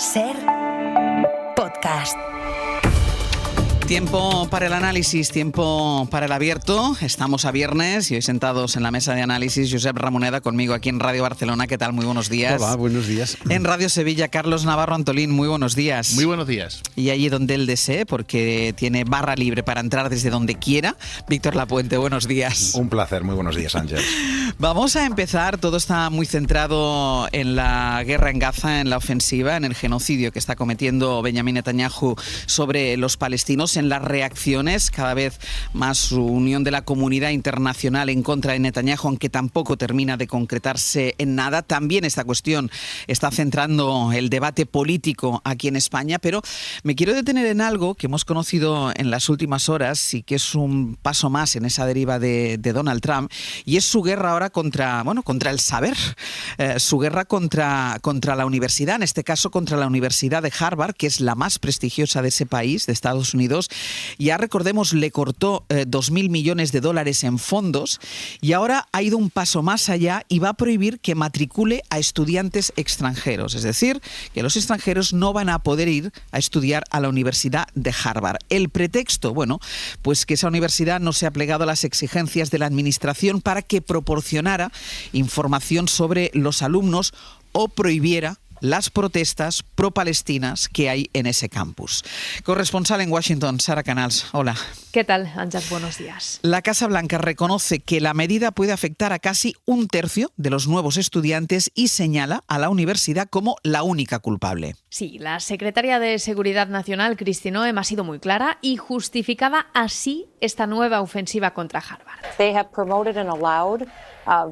SER Podcast. Tiempo para el análisis, tiempo para el abierto. Estamos a viernes y hoy sentados en la mesa de análisis Josep Ramoneda conmigo aquí en Radio Barcelona. ¿Qué tal? Muy buenos días. Hola, buenos días. En Radio Sevilla, Carlos Navarro Antolín, muy buenos días. Muy buenos días. Y allí donde él desee, porque tiene barra libre para entrar desde donde quiera, Víctor Lapuente, buenos días. Un placer, muy buenos días, Ángel. Vamos a empezar, todo está muy centrado en la guerra en Gaza, en la ofensiva, en el genocidio que está cometiendo Benjamín Netanyahu sobre los palestinos, en las reacciones, cada vez más unión de la comunidad internacional en contra de Netanyahu, aunque tampoco termina de concretarse en nada. También esta cuestión está centrando el debate político aquí en España, pero me quiero detener en algo que hemos conocido en las últimas horas y que es un paso más en esa deriva de Donald Trump, y es su guerra ahora contra el saber, su guerra contra la universidad, en este caso contra la Universidad de Harvard, que es la más prestigiosa de ese país, de Estados Unidos. Ya recordemos, le cortó $2.000 millones en fondos y ahora ha ido un paso más allá y va a prohibir que matricule a estudiantes extranjeros. Es decir, que los extranjeros no van a poder ir a estudiar a la Universidad de Harvard. El pretexto, bueno, pues que esa universidad no se ha plegado a las exigencias de la administración para que proporcionara información sobre los alumnos o prohibiera las protestas pro-palestinas que hay en ese campus. Corresponsal en Washington, Sara Canals. Hola. ¿Qué tal, Ángel? Buenos días. La Casa Blanca reconoce que la medida puede afectar a casi un tercio de los nuevos estudiantes y señala a la universidad como la única culpable. Sí, la secretaria de Seguridad Nacional, Kristi Noem, ha sido muy clara y justificaba así esta nueva ofensiva contra Harvard. They have promoted and allowed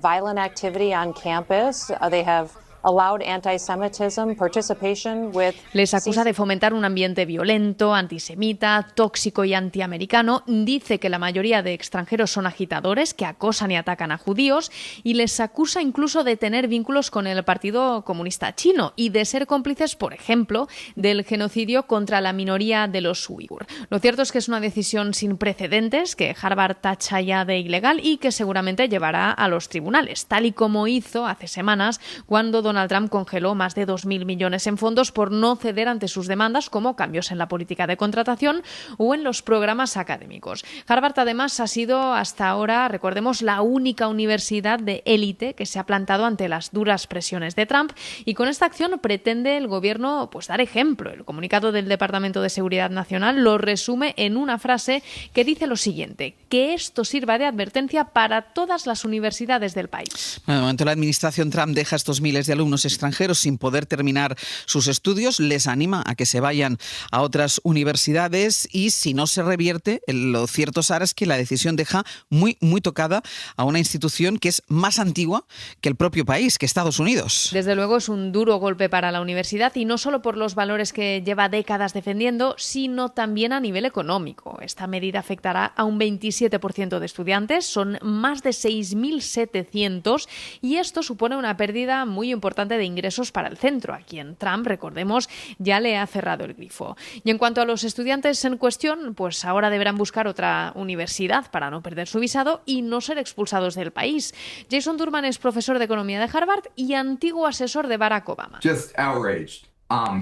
violent activity on campus. They have allowed anti-Semitism, participation with... Les acusa de fomentar un ambiente violento, antisemita, tóxico y antiamericano. Dice que la mayoría de extranjeros son agitadores que acosan y atacan a judíos y les acusa incluso de tener vínculos con el Partido Comunista Chino y de ser cómplices, por ejemplo, del genocidio contra la minoría de los uigur. Lo cierto es que es una decisión sin precedentes que Harvard tacha ya de ilegal y que seguramente llevará a los tribunales, tal y como hizo hace semanas cuando Donald Trump congeló más de 2.000 millones en fondos por no ceder ante sus demandas, como cambios en la política de contratación o en los programas académicos. Harvard, además, ha sido hasta ahora, recordemos, la única universidad de élite que se ha plantado ante las duras presiones de Trump, y con esta acción pretende el gobierno dar ejemplo. El comunicado del Departamento de Seguridad Nacional lo resume en una frase que dice lo siguiente: que esto sirva de advertencia para todas las universidades del país. Bueno, de momento la administración Trump deja estos miles de alumnos extranjeros sin poder terminar sus estudios, les anima a que se vayan a otras universidades y si no se revierte, lo cierto, Sara, es que la decisión deja muy tocada a una institución que es más antigua que el propio país, que Estados Unidos. Desde luego es un duro golpe para la universidad y no solo por los valores que lleva décadas defendiendo, sino también a nivel económico. Esta medida afectará a un 27% de estudiantes, son más de 6.700 y esto supone una pérdida muy importante de ingresos para el centro, a quien Trump, recordemos, ya le ha cerrado el grifo. Y en cuanto a los estudiantes en cuestión, pues ahora deberán buscar otra universidad para no perder su visado y no ser expulsados del país. Jason Durman es profesor de economía de Harvard y antiguo asesor de Barack Obama. Just outraged.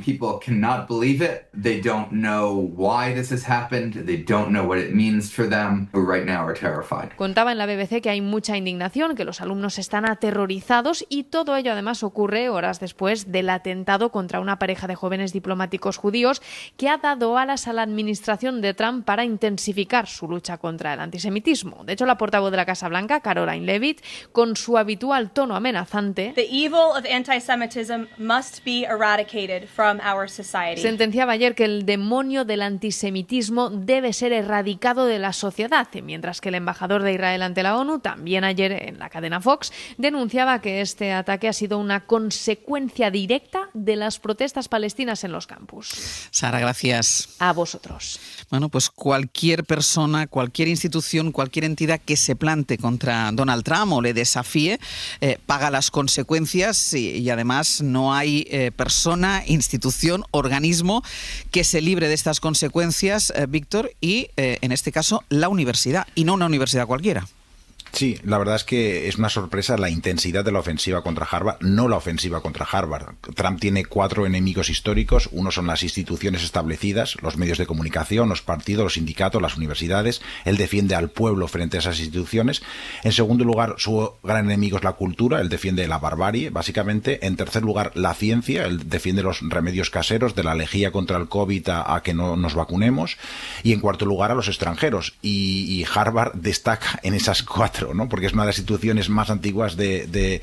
People cannot believe it. They don't know why this has happened. They don't know what it means for them. But right now are terrified. Contaba en la BBC que hay mucha indignación, que los alumnos están aterrorizados y todo ello además ocurre horas después del atentado contra una pareja de jóvenes diplomáticos judíos que ha dado alas a la administración de Trump para intensificar su lucha contra el antisemitismo. De hecho, la portavoz de la Casa Blanca, Caroline Leavitt, con su habitual tono amenazante, The evil of anti-Semitism must be eradicated from our society. Sentenciaba ayer que el demonio del antisemitismo debe ser erradicado de la sociedad, mientras que el embajador de Israel ante la ONU, también ayer en la cadena Fox, denunciaba que este ataque ha sido una consecuencia directa de las protestas palestinas en los campus. Sara, gracias. A vosotros. Bueno, pues cualquier persona, cualquier institución, cualquier entidad que se plante contra Donald Trump o le desafíe, paga las consecuencias y además no hay persona, institución, organismo que se libre de estas consecuencias, Víctor, y en este caso la universidad, y no una universidad cualquiera. Sí, la verdad es que es una sorpresa la intensidad de la ofensiva contra Harvard, no la ofensiva contra Harvard. Trump tiene 4 enemigos históricos. Uno son las instituciones establecidas, los medios de comunicación, los partidos, los sindicatos, las universidades. Él defiende al pueblo frente a esas instituciones. En segundo lugar, su gran enemigo es la cultura. Él defiende la barbarie, básicamente. En tercer lugar, la ciencia. Él defiende los remedios caseros, de la lejía contra el COVID a que no nos vacunemos. Y en cuarto lugar, a los extranjeros. Y Harvard destaca en esas 4. ¿no? Porque es una de las instituciones más antiguas de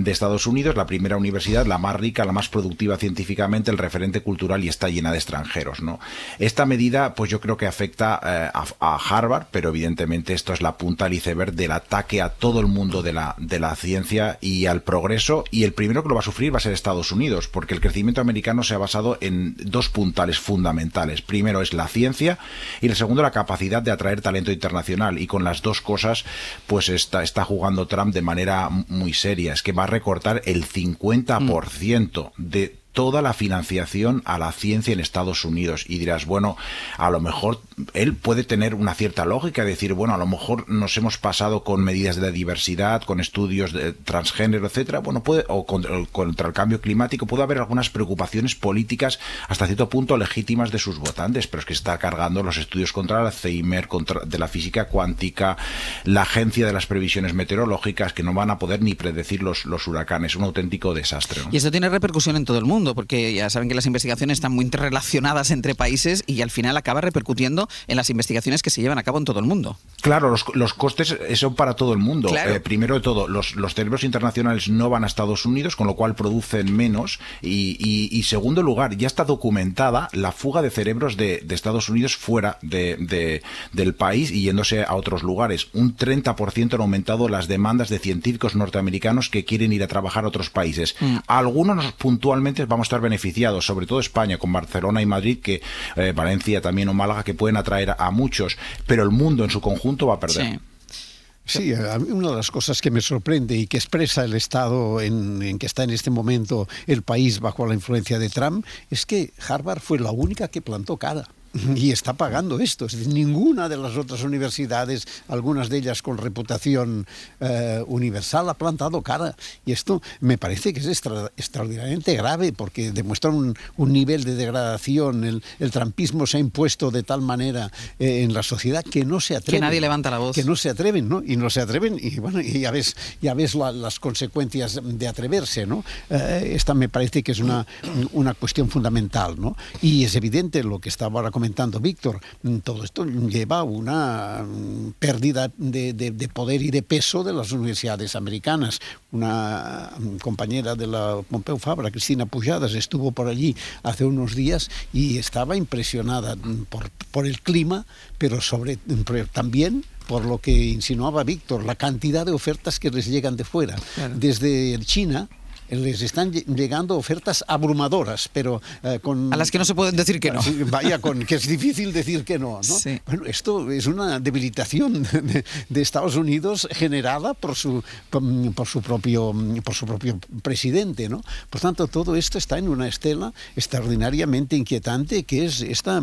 Estados Unidos, la primera universidad, la más rica, la más productiva científicamente, el referente cultural, y está llena de extranjeros, ¿no? Esta medida, pues yo creo que afecta a Harvard, pero evidentemente esto es la punta del iceberg del ataque a todo el mundo de la ciencia y al progreso, y el primero que lo va a sufrir va a ser Estados Unidos, porque el crecimiento americano se ha basado en 2 puntales fundamentales. Primero es la ciencia y el segundo la capacidad de atraer talento internacional, y con las 2 cosas pues está jugando Trump de manera muy seria. Es que va a recortar el 50% de toda la financiación a la ciencia en Estados Unidos. Y dirás, bueno, a lo mejor él puede tener una cierta lógica, decir, bueno, a lo mejor nos hemos pasado con medidas de diversidad, con estudios de transgénero, etcétera, bueno, o contra el cambio climático, puede haber algunas preocupaciones políticas hasta cierto punto legítimas de sus votantes, pero es que está cargando los estudios contra el Alzheimer, de la física cuántica, la agencia de las previsiones meteorológicas, que no van a poder ni predecir los huracanes. Un auténtico desastre, ¿no? Y esto tiene repercusión en todo el mundo, porque ya saben que las investigaciones están muy interrelacionadas entre países y al final acaba repercutiendo en las investigaciones que se llevan a cabo en todo el mundo. Claro, los costes son para todo el mundo. Claro. Primero de todo, los cerebros internacionales no van a Estados Unidos, con lo cual producen menos. Y segundo lugar, ya está documentada la fuga de cerebros de Estados Unidos fuera del país y yéndose a otros lugares. Un 30% han aumentado las demandas de científicos norteamericanos que quieren ir a trabajar a otros países. Algunos puntualmente vamos a estar beneficiados, sobre todo España, con Barcelona y Madrid, que Valencia también o Málaga, que pueden atraer a muchos, pero el mundo en su conjunto va a perder. Sí, a mí una de las cosas que me sorprende y que expresa el estado en que está en este momento el país bajo la influencia de Trump es que Harvard fue la única que plantó cara. Y está pagando esto. Es decir, ninguna de las otras universidades, algunas de ellas con reputación universal, ha plantado cara. Y esto me parece que es extraordinariamente grave, porque demuestra un nivel de degradación. El trumpismo se ha impuesto de tal manera en la sociedad que no se atreven. Que nadie levanta la voz. Que no se atreven, ¿no? Y no se atreven, y bueno, y ya ves las consecuencias de atreverse, ¿no? Esta me parece que es una cuestión fundamental, ¿no? Y es evidente lo que estaba ahora comentando Víctor, todo esto lleva a una pérdida de poder y de peso de las universidades americanas. Una compañera de la Pompeu Fabra, Cristina Pujadas, estuvo por allí hace unos días y estaba impresionada por el clima, pero también por lo que insinuaba Víctor, la cantidad de ofertas que les llegan de fuera. Claro. Desde China les están llegando ofertas abrumadoras, pero a las que no se pueden decir que no. Que es difícil decir que no, ¿no? Sí. Bueno, esto es una debilitación de Estados Unidos generada por su propio presidente, ¿no? Por tanto, todo esto está en una estela extraordinariamente inquietante, que es esta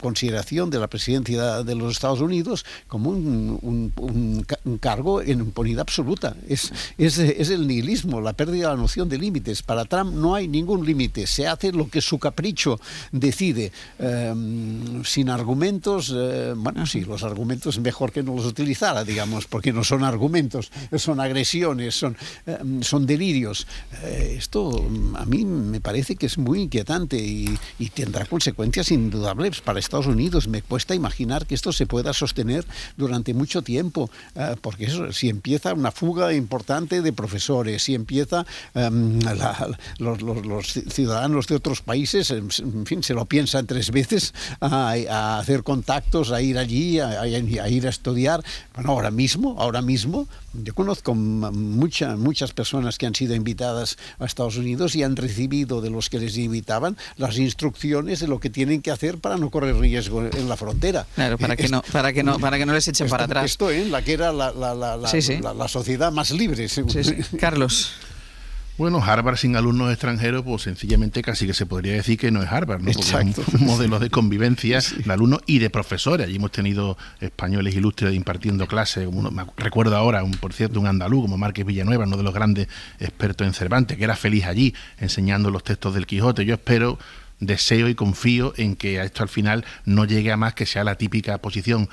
consideración de la presidencia de los Estados Unidos como un cargo en impunidad absoluta. Es el nihilismo, la pérdida de la noción de límites. Para Trump no hay ningún límite, se hace lo que su capricho decide, sin argumentos. Bueno, sí, los argumentos mejor que no los utilizara, digamos, porque no son argumentos, son agresiones, son delirios. Esto a mí me parece que es muy inquietante y tendrá consecuencias indudables para Estados Unidos. Me cuesta imaginar que esto se pueda sostener durante mucho tiempo, porque eso, si empieza una fuga importante de profesores, si empieza los ciudadanos de otros países, en fin, se lo piensan 3 veces a hacer contactos, a ir allí, a ir a estudiar. Bueno, ahora mismo yo conozco muchas personas que han sido invitadas a Estados Unidos y han recibido de los que les invitaban las instrucciones de lo que tienen que hacer para no correr riesgo en la frontera. Claro, para que no les echen para atrás. Esto en la que era la sociedad más libre. Sí. Carlos. Bueno, Harvard sin alumnos extranjeros, pues sencillamente casi que se podría decir que no es Harvard, ¿no? Porque Exacto. es un modelo de convivencia de alumnos y de profesores. Allí hemos tenido españoles ilustres impartiendo clases. Recuerdo ahora, por cierto, un andaluz como Márquez Villanueva, uno de los grandes expertos en Cervantes, que era feliz allí enseñando los textos del Quijote. Yo deseo y confío en que esto al final no llegue a más, que sea la típica posición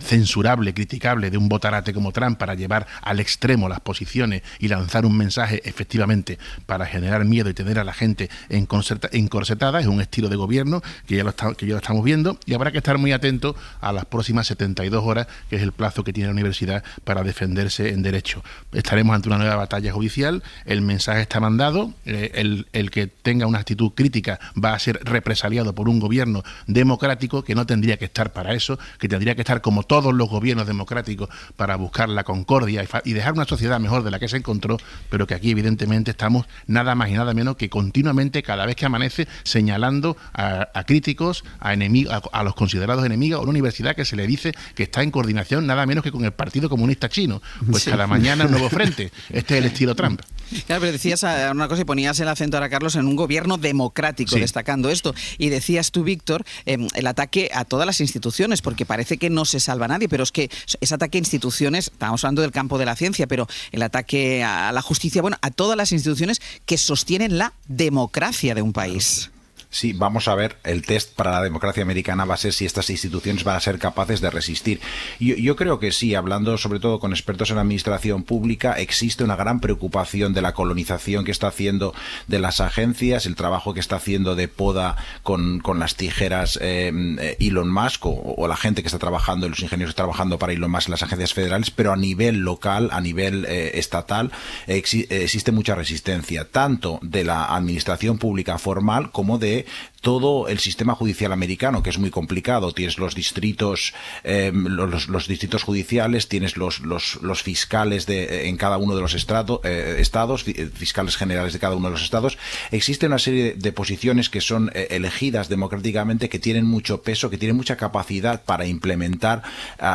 censurable, criticable de un botarate como Trump para llevar al extremo las posiciones y lanzar un mensaje efectivamente para generar miedo y tener a la gente encorsetada. Es un estilo de gobierno que ya lo estamos viendo, y habrá que estar muy atentos a las próximas 72 horas, que es el plazo que tiene la universidad para defenderse en derecho. Estaremos ante una nueva batalla judicial, el mensaje está mandado, el que tenga una actitud crítica va a ser represaliado por un gobierno democrático que no tendría que estar para eso, que tendría que estar como todos los gobiernos democráticos para buscar la concordia y dejar una sociedad mejor de la que se encontró, pero que aquí evidentemente estamos nada más y nada menos que continuamente, cada vez que amanece, señalando a críticos, a enemigos, a los considerados enemigos, a una universidad que se le dice que está en coordinación nada menos que con el Partido Comunista Chino. Pues sí, cada mañana un nuevo frente. Este es el estilo Trump. Claro, pero decías una cosa y ponías el acento ahora, Carlos, en un gobierno democrático, sí, destacando esto. Y decías tú, Víctor, el ataque a todas las instituciones, porque parece que no se salva nadie, pero es que ese ataque a instituciones, estábamos hablando del campo de la ciencia, pero el ataque a la justicia, bueno, a todas las instituciones que sostienen la democracia de un país. Sí, vamos a ver, el test para la democracia americana va a ser si estas instituciones van a ser capaces de resistir. Yo creo que sí, hablando sobre todo con expertos en administración pública, existe una gran preocupación de la colonización que está haciendo de las agencias, el trabajo que está haciendo de poda con las tijeras Elon Musk o la gente que está trabajando, los ingenieros trabajando para Elon Musk en las agencias federales, pero a nivel local, a nivel estatal, existe mucha resistencia, tanto de la administración pública formal como de todo el sistema judicial americano, que es muy complicado. Tienes los distritos, los distritos judiciales, tienes los fiscales en cada uno de los estados, fiscales generales de cada uno de los estados. Existe una serie de posiciones que son elegidas democráticamente, que tienen mucho peso, que tienen mucha capacidad para implementar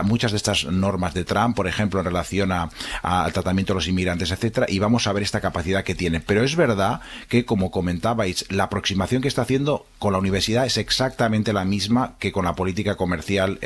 muchas de estas normas de Trump, por ejemplo, en relación al tratamiento de los inmigrantes, etcétera, y vamos a ver esta capacidad que tienen. Pero es verdad que, como comentabais, la aproximación que está haciendo con la universidad es exactamente la misma que con la política comercial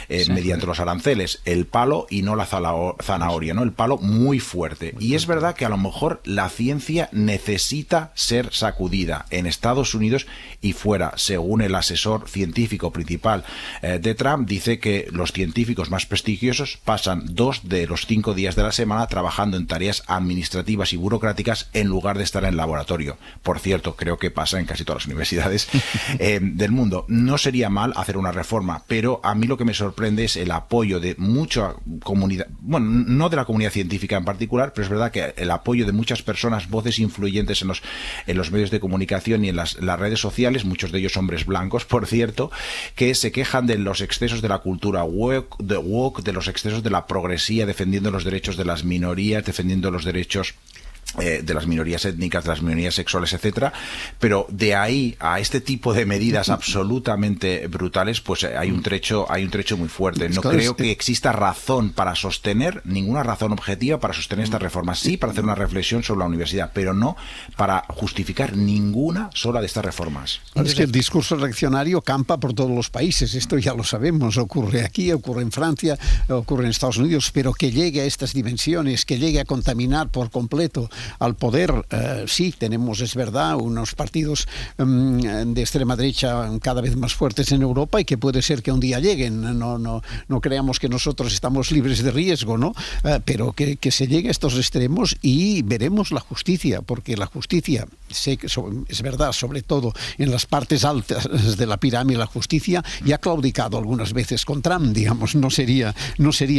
mediante los aranceles, el palo y no la zanahoria, ¿no? El palo muy fuerte. Y es verdad que a lo mejor la ciencia necesita ser sacudida en Estados Unidos y fuera. Según el asesor científico principal de Trump, dice que los científicos más prestigiosos pasan 2 de los 5 días de la semana trabajando en tareas administrativas y burocráticas en lugar de estar en el laboratorio. Por cierto, creo que pasa en casi todas las universidades del mundo. No sería mal hacer una reforma, pero a mí lo que me sorprende es el apoyo de mucha comunidad, bueno, no de la comunidad científica en particular, pero es verdad que el apoyo de muchas personas, voces influyentes en los medios de comunicación y en las redes sociales, muchos de ellos hombres blancos, por cierto, que se quejan de los excesos de la cultura woke, de los excesos de la progresía, defendiendo los derechos de las minorías, defendiendo los derechos de las minorías étnicas, de las minorías sexuales, etcétera, pero de ahí a este tipo de medidas absolutamente brutales, pues hay un trecho muy fuerte. No creo que exista razón para sostener, ninguna razón objetiva para sostener estas reformas. Sí, para hacer una reflexión sobre la universidad, pero no para justificar ninguna sola de estas reformas. Es que el discurso reaccionario campa por todos los países, esto ya lo sabemos, ocurre aquí, ocurre en Francia, ocurre en Estados Unidos, pero que llegue a estas dimensiones, que llegue a contaminar por completo al poder, sí, tenemos, es verdad, unos partidos de extrema derecha cada vez más fuertes en Europa y que puede ser que un día lleguen, no creamos que nosotros estamos libres de riesgo, ¿no? Pero que se llegue a estos extremos y veremos la justicia, porque la justicia, es verdad, sobre todo en las partes altas de la pirámide, la justicia ya ha claudicado algunas veces con Trump, digamos, no sería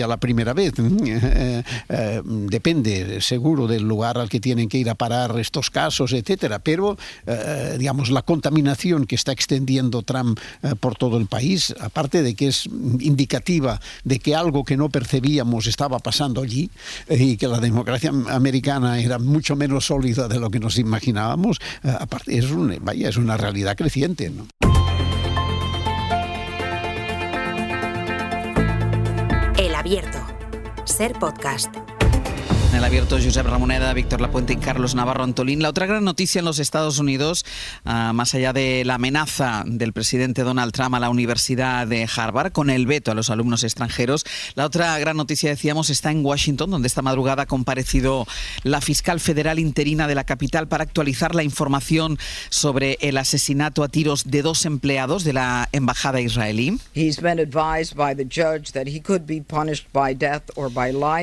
la primera vez. Depende, seguro, del lugar al que tienen que ir a parar estos casos, etcétera, pero digamos, la contaminación que está extendiendo Trump por todo el país, aparte de que es indicativa de que algo que no percibíamos estaba pasando allí y que la democracia americana era mucho menos sólida de lo que nos imaginábamos, aparte es una realidad creciente, ¿no? El Abierto. Ser podcast. El Abierto, Josep Ramoneda, Víctor Lapuente y Carlos Navarro Antolín. La otra gran noticia en los Estados Unidos, más allá de la amenaza del presidente Donald Trump a la Universidad de Harvard con el veto a los alumnos extranjeros, la otra gran noticia, decíamos, está en Washington, donde esta madrugada ha comparecido la fiscal federal interina de la capital para actualizar la información sobre el asesinato a tiros de 2 empleados de la embajada israelí.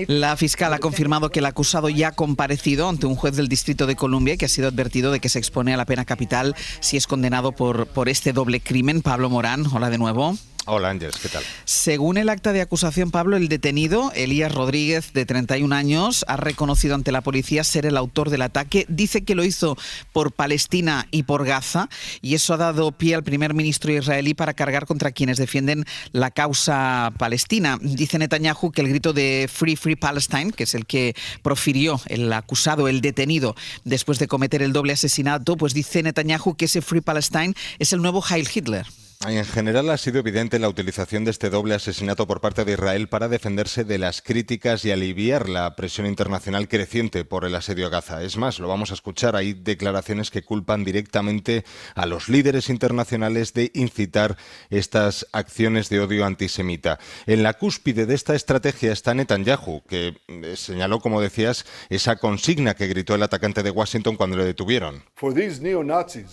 La fiscal ha confirmado que el acusado ya ha comparecido ante un juez del Distrito de Columbia y que ha sido advertido de que se expone a la pena capital si es condenado por este doble crimen. Pablo Morán, hola de nuevo. Hola Ángeles, ¿qué tal? Según el acta de acusación, Pablo, el detenido, Elías Rodríguez, de 31 años, ha reconocido ante la policía ser el autor del ataque. Dice que lo hizo por Palestina y por Gaza, y eso ha dado pie al primer ministro israelí para cargar contra quienes defienden la causa palestina. Dice Netanyahu que el grito de Free, Free Palestine, que es el que profirió el acusado, el detenido, después de cometer el doble asesinato, pues dice Netanyahu que ese Free Palestine es el nuevo Heil Hitler. En general ha sido evidente la utilización de este doble asesinato por parte de Israel para defenderse de las críticas y aliviar la presión internacional creciente por el asedio a Gaza. Es más, lo vamos a escuchar, hay declaraciones que culpan directamente a los líderes internacionales de incitar estas acciones de odio antisemita. En la cúspide de esta estrategia está Netanyahu, que señaló, como decías, esa consigna que gritó el atacante de Washington cuando le detuvieron. For these neo-Nazis,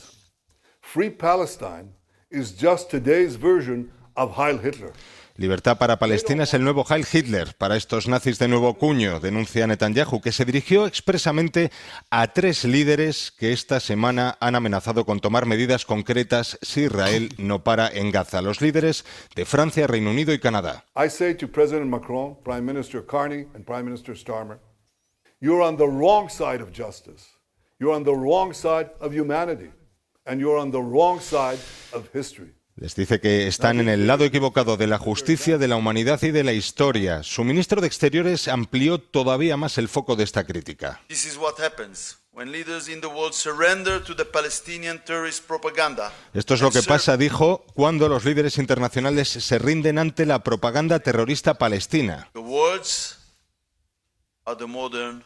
Free Palestine is just today's version of Heil Hitler. Libertad para Palestina es el nuevo Heil Hitler para estos nazis de nuevo cuño, denuncia Netanyahu, que se dirigió expresamente a 3 líderes que esta semana han amenazado con tomar medidas concretas si Israel no para en Gaza. Los líderes de Francia, Reino Unido y Canadá. I say to President Macron, Prime Minister Carney and Prime Minister Starmer, you're on the wrong side of justice. You're on the wrong side of humanity. And you're on the wrong side of history. Les dice que están en el lado equivocado de la justicia, de la humanidad y de la historia. Su ministro de Exteriores amplió todavía más el foco de esta crítica. This is what happens when leaders in the world surrender to the Palestinian terrorist propaganda. Esto es lo que pasa, dijo, cuando los líderes internacionales se rinden ante la propaganda terrorista palestina. The words are the modern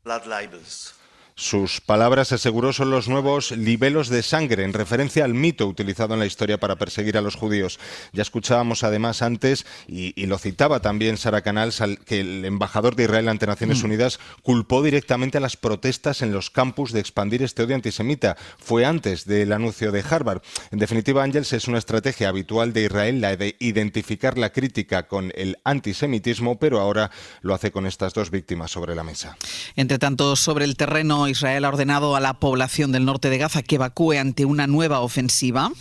blood libels. Sus palabras, aseguró, son los nuevos libelos de sangre, en referencia al mito utilizado en la historia para perseguir a los judíos. Ya escuchábamos además antes, y lo citaba también Sara Canals, que el embajador de Israel ante Naciones Unidas culpó directamente a las protestas en los campus de expandir este odio antisemita. Fue antes del anuncio de Harvard. En definitiva, Ángels, es una estrategia habitual de Israel la de identificar la crítica con el antisemitismo, pero ahora lo hace con estas 2 víctimas sobre la mesa. Entre tanto, sobre el terreno, Israel ha ordenado a la población del norte de Gaza que evacúe ante una nueva ofensiva.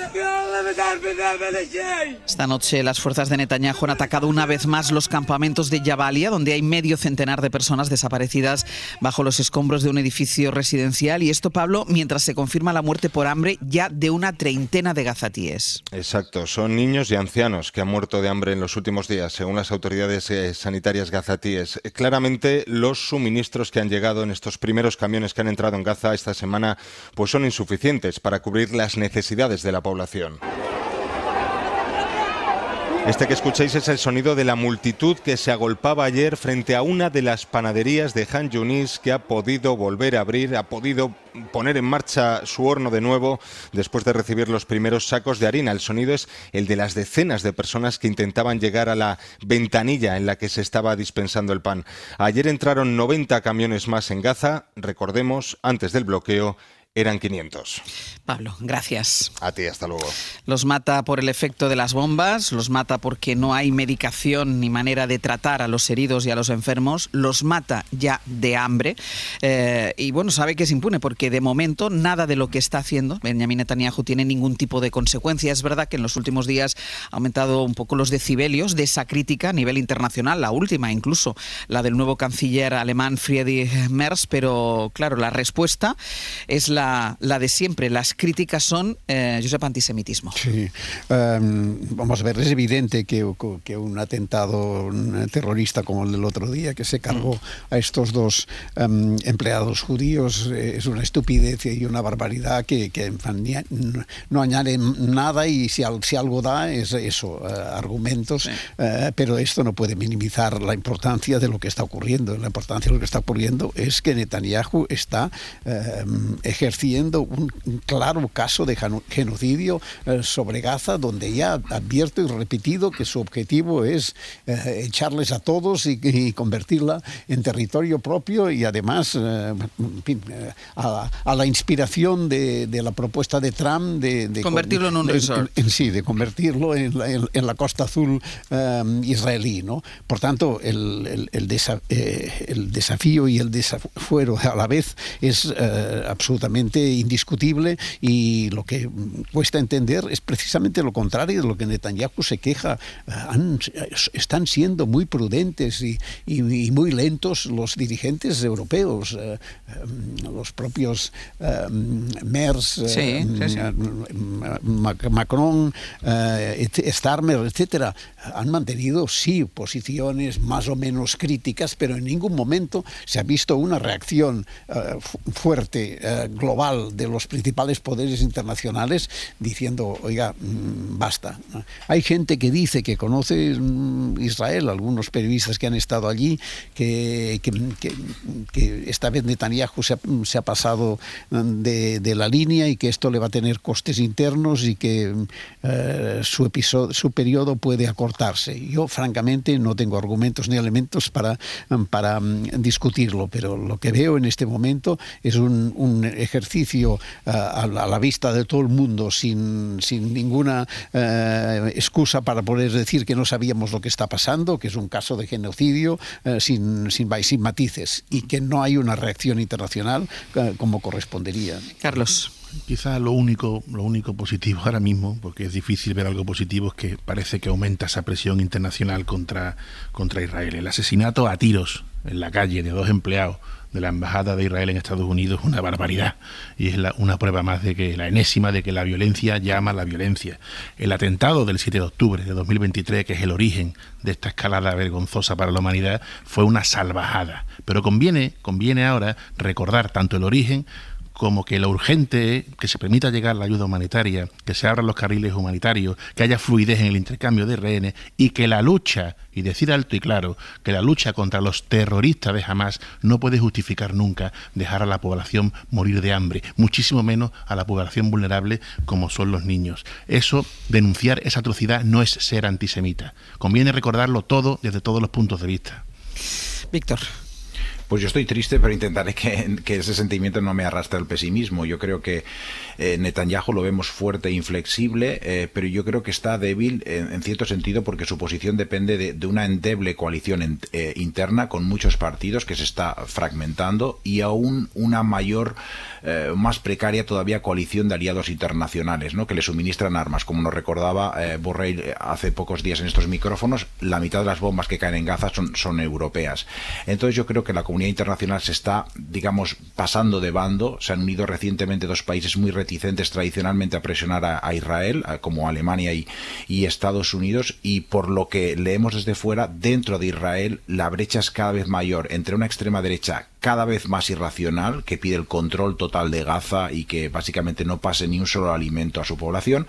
Esta noche las fuerzas de Netanyahu han atacado una vez más los campamentos de Jabalia, donde hay medio centenar de personas desaparecidas bajo los escombros de un edificio residencial. Y esto, Pablo, mientras se confirma la muerte por hambre ya de una treintena de gazatíes. Exacto, son niños y ancianos que han muerto de hambre en los últimos días, según las autoridades sanitarias gazatíes. Claramente, los suministros que han llegado en estos primeros camiones que han entrado en Gaza esta semana pues son insuficientes para cubrir las necesidades de la población. Este que escucháis es el sonido de la multitud que se agolpaba ayer frente a una de las panaderías de Han Yunis, que ha podido volver a abrir, ha podido poner en marcha su horno de nuevo después de recibir los primeros sacos de harina. El sonido es el de las decenas de personas que intentaban llegar a la ventanilla en la que se estaba dispensando el pan. Ayer entraron 90 camiones más en Gaza. Recordemos, antes del bloqueo eran 500. Pablo, gracias. A ti, hasta luego. Los mata por el efecto de las bombas, los mata porque no hay medicación ni manera de tratar a los heridos y a los enfermos, los mata ya de hambre. Y bueno, sabe que es impune porque de momento nada de lo que está haciendo Benjamin Netanyahu tiene ningún tipo de consecuencia. Es verdad que en los últimos días ha aumentado un poco los decibelios de esa crítica a nivel internacional, la última incluso, la del nuevo canciller alemán Friedrich Merz, pero claro, la respuesta es la la de siempre. Las críticas son, Josep, antisemitismo. Sí. Vamos a ver, es evidente que un atentado terrorista como el del otro día, que se cargó a estos dos empleados judíos, es una estupidez y una barbaridad que no añade nada, y si algo da es eso, argumentos, sí. Pero esto no puede minimizar la importancia de lo que está ocurriendo. La importancia de lo que está ocurriendo es que Netanyahu está ejerciendo un claro caso de genocidio sobre Gaza, donde ya ha advierto y repetido que su objetivo es echarles a todos y convertirla en territorio propio, y además a la inspiración de la propuesta de Trump de convertirlo en un resort. Sí, de convertirlo en la costa azul israelí, ¿no? Por tanto, el desafío y el desafuero a la vez es absolutamente indiscutible, y lo que cuesta entender es precisamente lo contrario de lo que Netanyahu se queja. Están siendo muy prudentes y muy lentos los dirigentes europeos, los propios Merz, Macron, Starmer, etcétera, han mantenido sí posiciones más o menos críticas, pero en ningún momento se ha visto una reacción fuerte, global, de los principales poderes internacionales diciendo, oiga, basta. Hay gente que dice que conoce Israel, algunos periodistas que han estado allí, que esta vez Netanyahu se ha pasado de la línea, y que esto le va a tener costes internos, y que su periodo puede acortarse. Yo, francamente, no tengo argumentos ni elementos para discutirlo, pero lo que veo en este momento es un ejercicio a la vista de todo el mundo, sin ninguna excusa para poder decir que no sabíamos lo que está pasando, que es un caso de genocidio sin matices, y que no hay una reacción internacional como correspondería. Carlos. Quizá lo único positivo ahora mismo, porque es difícil ver algo positivo, es que parece que aumenta esa presión internacional contra Israel. El asesinato a tiros en la calle de 2 empleados de la Embajada de Israel en Estados Unidos es una barbaridad, y es una prueba más de que la enésima de que la violencia llama a la violencia. El atentado del 7 de octubre de 2023, que es el origen de esta escalada vergonzosa para la humanidad, fue una salvajada. Pero conviene ahora recordar tanto el origen como que lo urgente es que se permita llegar la ayuda humanitaria, que se abran los carriles humanitarios, que haya fluidez en el intercambio de rehenes, y que la lucha, y decir alto y claro, que la lucha contra los terroristas de Hamás no puede justificar nunca dejar a la población morir de hambre, muchísimo menos a la población vulnerable como son los niños. Eso, denunciar esa atrocidad, no es ser antisemita. Conviene recordarlo todo desde todos los puntos de vista. Víctor. Pues yo estoy triste, pero intentaré que ese sentimiento no me arrastre al pesimismo. Yo creo que Netanyahu lo vemos fuerte e inflexible, pero yo creo que está débil en cierto sentido, porque su posición depende de una endeble coalición interna con muchos partidos que se está fragmentando, y aún una más precaria todavía coalición de aliados internacionales, ¿no?, que le suministran armas. Como nos recordaba Borrell hace pocos días en estos micrófonos, la mitad de las bombas que caen en Gaza son europeas. Entonces yo creo que la comunidad internacional se está, digamos, pasando de bando. Se han unido recientemente 2 países muy reticentes tradicionalmente a presionar a Israel, como Alemania y Estados Unidos, y por lo que leemos desde fuera, dentro de Israel la brecha es cada vez mayor entre una extrema derecha cada vez más irracional, que pide el control total de Gaza y que básicamente no pase ni un solo alimento a su población,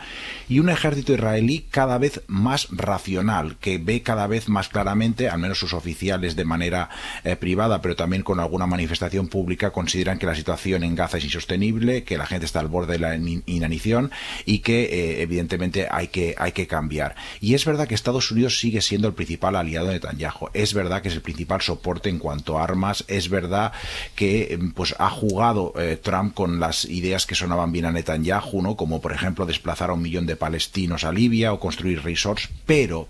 y un ejército israelí cada vez más racional, que ve cada vez más claramente, al menos sus oficiales de manera privada, pero también con alguna manifestación pública, consideran que la situación en Gaza es insostenible, que la gente está al borde de la inanición, y que evidentemente hay que cambiar. Y es verdad que Estados Unidos sigue siendo el principal aliado de Netanyahu, es verdad que es el principal soporte en cuanto a armas, es verdad que pues ha jugado Trump con las ideas que sonaban bien a Netanyahu, ¿no?, como por ejemplo desplazar a 1 millón de palestinos a Libia o construir resorts, pero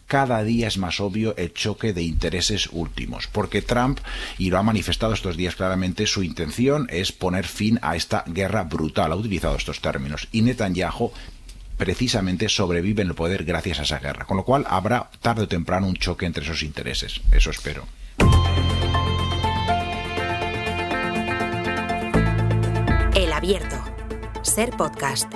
cada día es más obvio el choque de intereses últimos, porque Trump, y lo ha manifestado estos días claramente, su intención es poner fin a esta guerra brutal, ha utilizado estos términos, y Netanyahu precisamente sobrevive en el poder gracias a esa guerra, con lo cual habrá tarde o temprano un choque entre esos intereses, eso espero. Abierto. Ser Podcast.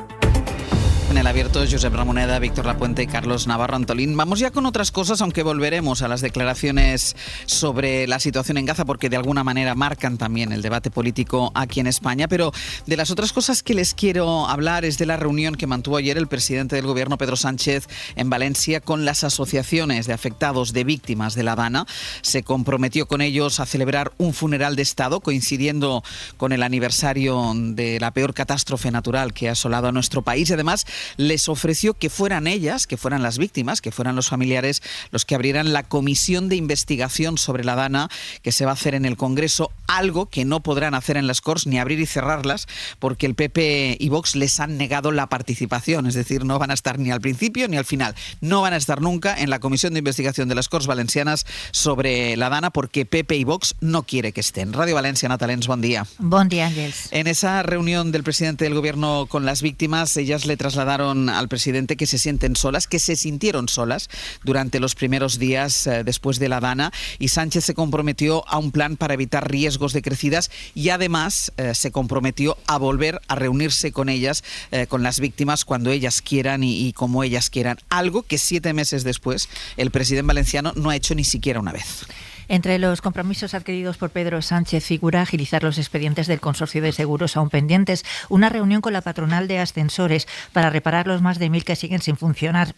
En el Abierto, Josep Ramoneda, Víctor Lapuente y Carlos Navarro Antolín. Vamos ya con otras cosas, aunque volveremos a las declaraciones sobre la situación en Gaza, porque de alguna manera marcan también el debate político aquí en España. Pero de las otras cosas que les quiero hablar es de la reunión que mantuvo ayer el presidente del Gobierno, Pedro Sánchez, en Valencia con las asociaciones de afectados de víctimas de la Dana. Se comprometió con ellos a celebrar un funeral de Estado, coincidiendo con el aniversario de la peor catástrofe natural que ha asolado a nuestro país. Y además les ofreció que fueran ellas, que fueran las víctimas, que fueran los familiares los que abrieran la comisión de investigación sobre la Dana que se va a hacer en el Congreso, algo que no podrán hacer en las Corts ni abrir y cerrarlas porque el PP y Vox les han negado la participación, es decir, no van a estar ni al principio ni al final, no van a estar nunca en la comisión de investigación de las Corts valencianas sobre la Dana porque PP y Vox no quiere que estén. Radio Valencia, Natalens, buen día. Buen día, Ángels. En esa reunión del presidente del Gobierno con las víctimas, ellas le trasladaron al presidente que se sienten solas, que se sintieron solas durante los primeros días después de la Dana, y Sánchez se comprometió a un plan para evitar riesgos de crecidas y además se comprometió a volver a reunirse con ellas, con las víctimas, cuando ellas quieran y como ellas quieran, algo que 7 meses después el presidente valenciano no ha hecho ni siquiera una vez. Entre los compromisos adquiridos por Pedro Sánchez figura agilizar los expedientes del Consorcio de Seguros aún pendientes, una reunión con la patronal de ascensores para reparar los más de 1.000 que siguen sin funcionar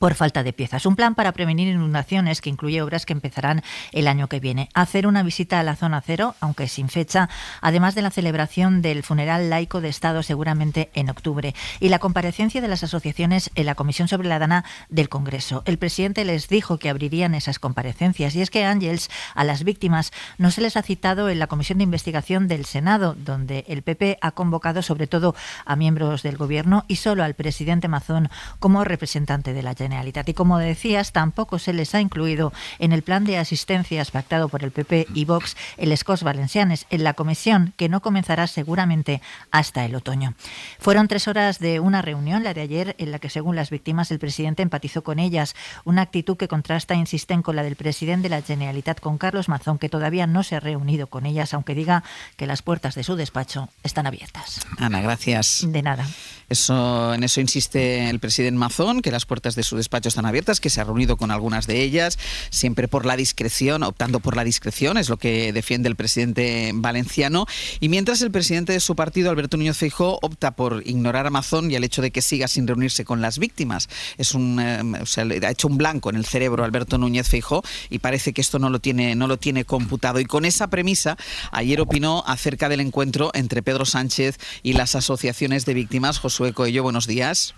por falta de piezas. Un plan para prevenir inundaciones que incluye obras que empezarán el año que viene. Hacer una visita a la zona cero, aunque sin fecha, además de la celebración del funeral laico de Estado seguramente en octubre. Y la comparecencia de las asociaciones en la Comisión sobre la Dana del Congreso. El presidente les dijo que abrirían esas comparecencias. Y es que, Ángels, a las víctimas no se les ha citado en la Comisión de Investigación del Senado, donde el PP ha convocado sobre todo a miembros del Gobierno y solo al presidente Mazón como representante de la Generalitat. Y como decías, tampoco se les ha incluido en el plan de asistencias pactado por el PP y Vox en les Corts Valencianes, en la comisión que no comenzará seguramente hasta el otoño. Fueron 3 horas de una reunión, la de ayer, en la que según las víctimas el presidente empatizó con ellas, una actitud que contrasta, insisten, con la del presidente de la Generalitat, con Carlos Mazón, que todavía no se ha reunido con ellas, aunque diga que las puertas de su despacho están abiertas. Ana, gracias. De nada. En eso insiste el presidente Mazón, que las puertas de su despacho están abiertas, que se ha reunido con algunas de ellas, siempre por la discreción, optando por la discreción, es lo que defiende el presidente valenciano. Y mientras el presidente de su partido, Alberto Núñez Feijóo, opta por ignorar a Mazón y el hecho de que siga sin reunirse con las víctimas. Ha hecho un blanco en el cerebro Alberto Núñez Feijóo y parece que esto no lo tiene computado. Y con esa premisa, ayer opinó acerca del encuentro entre Pedro Sánchez y las asociaciones de víctimas. Josué Coello, buenos días.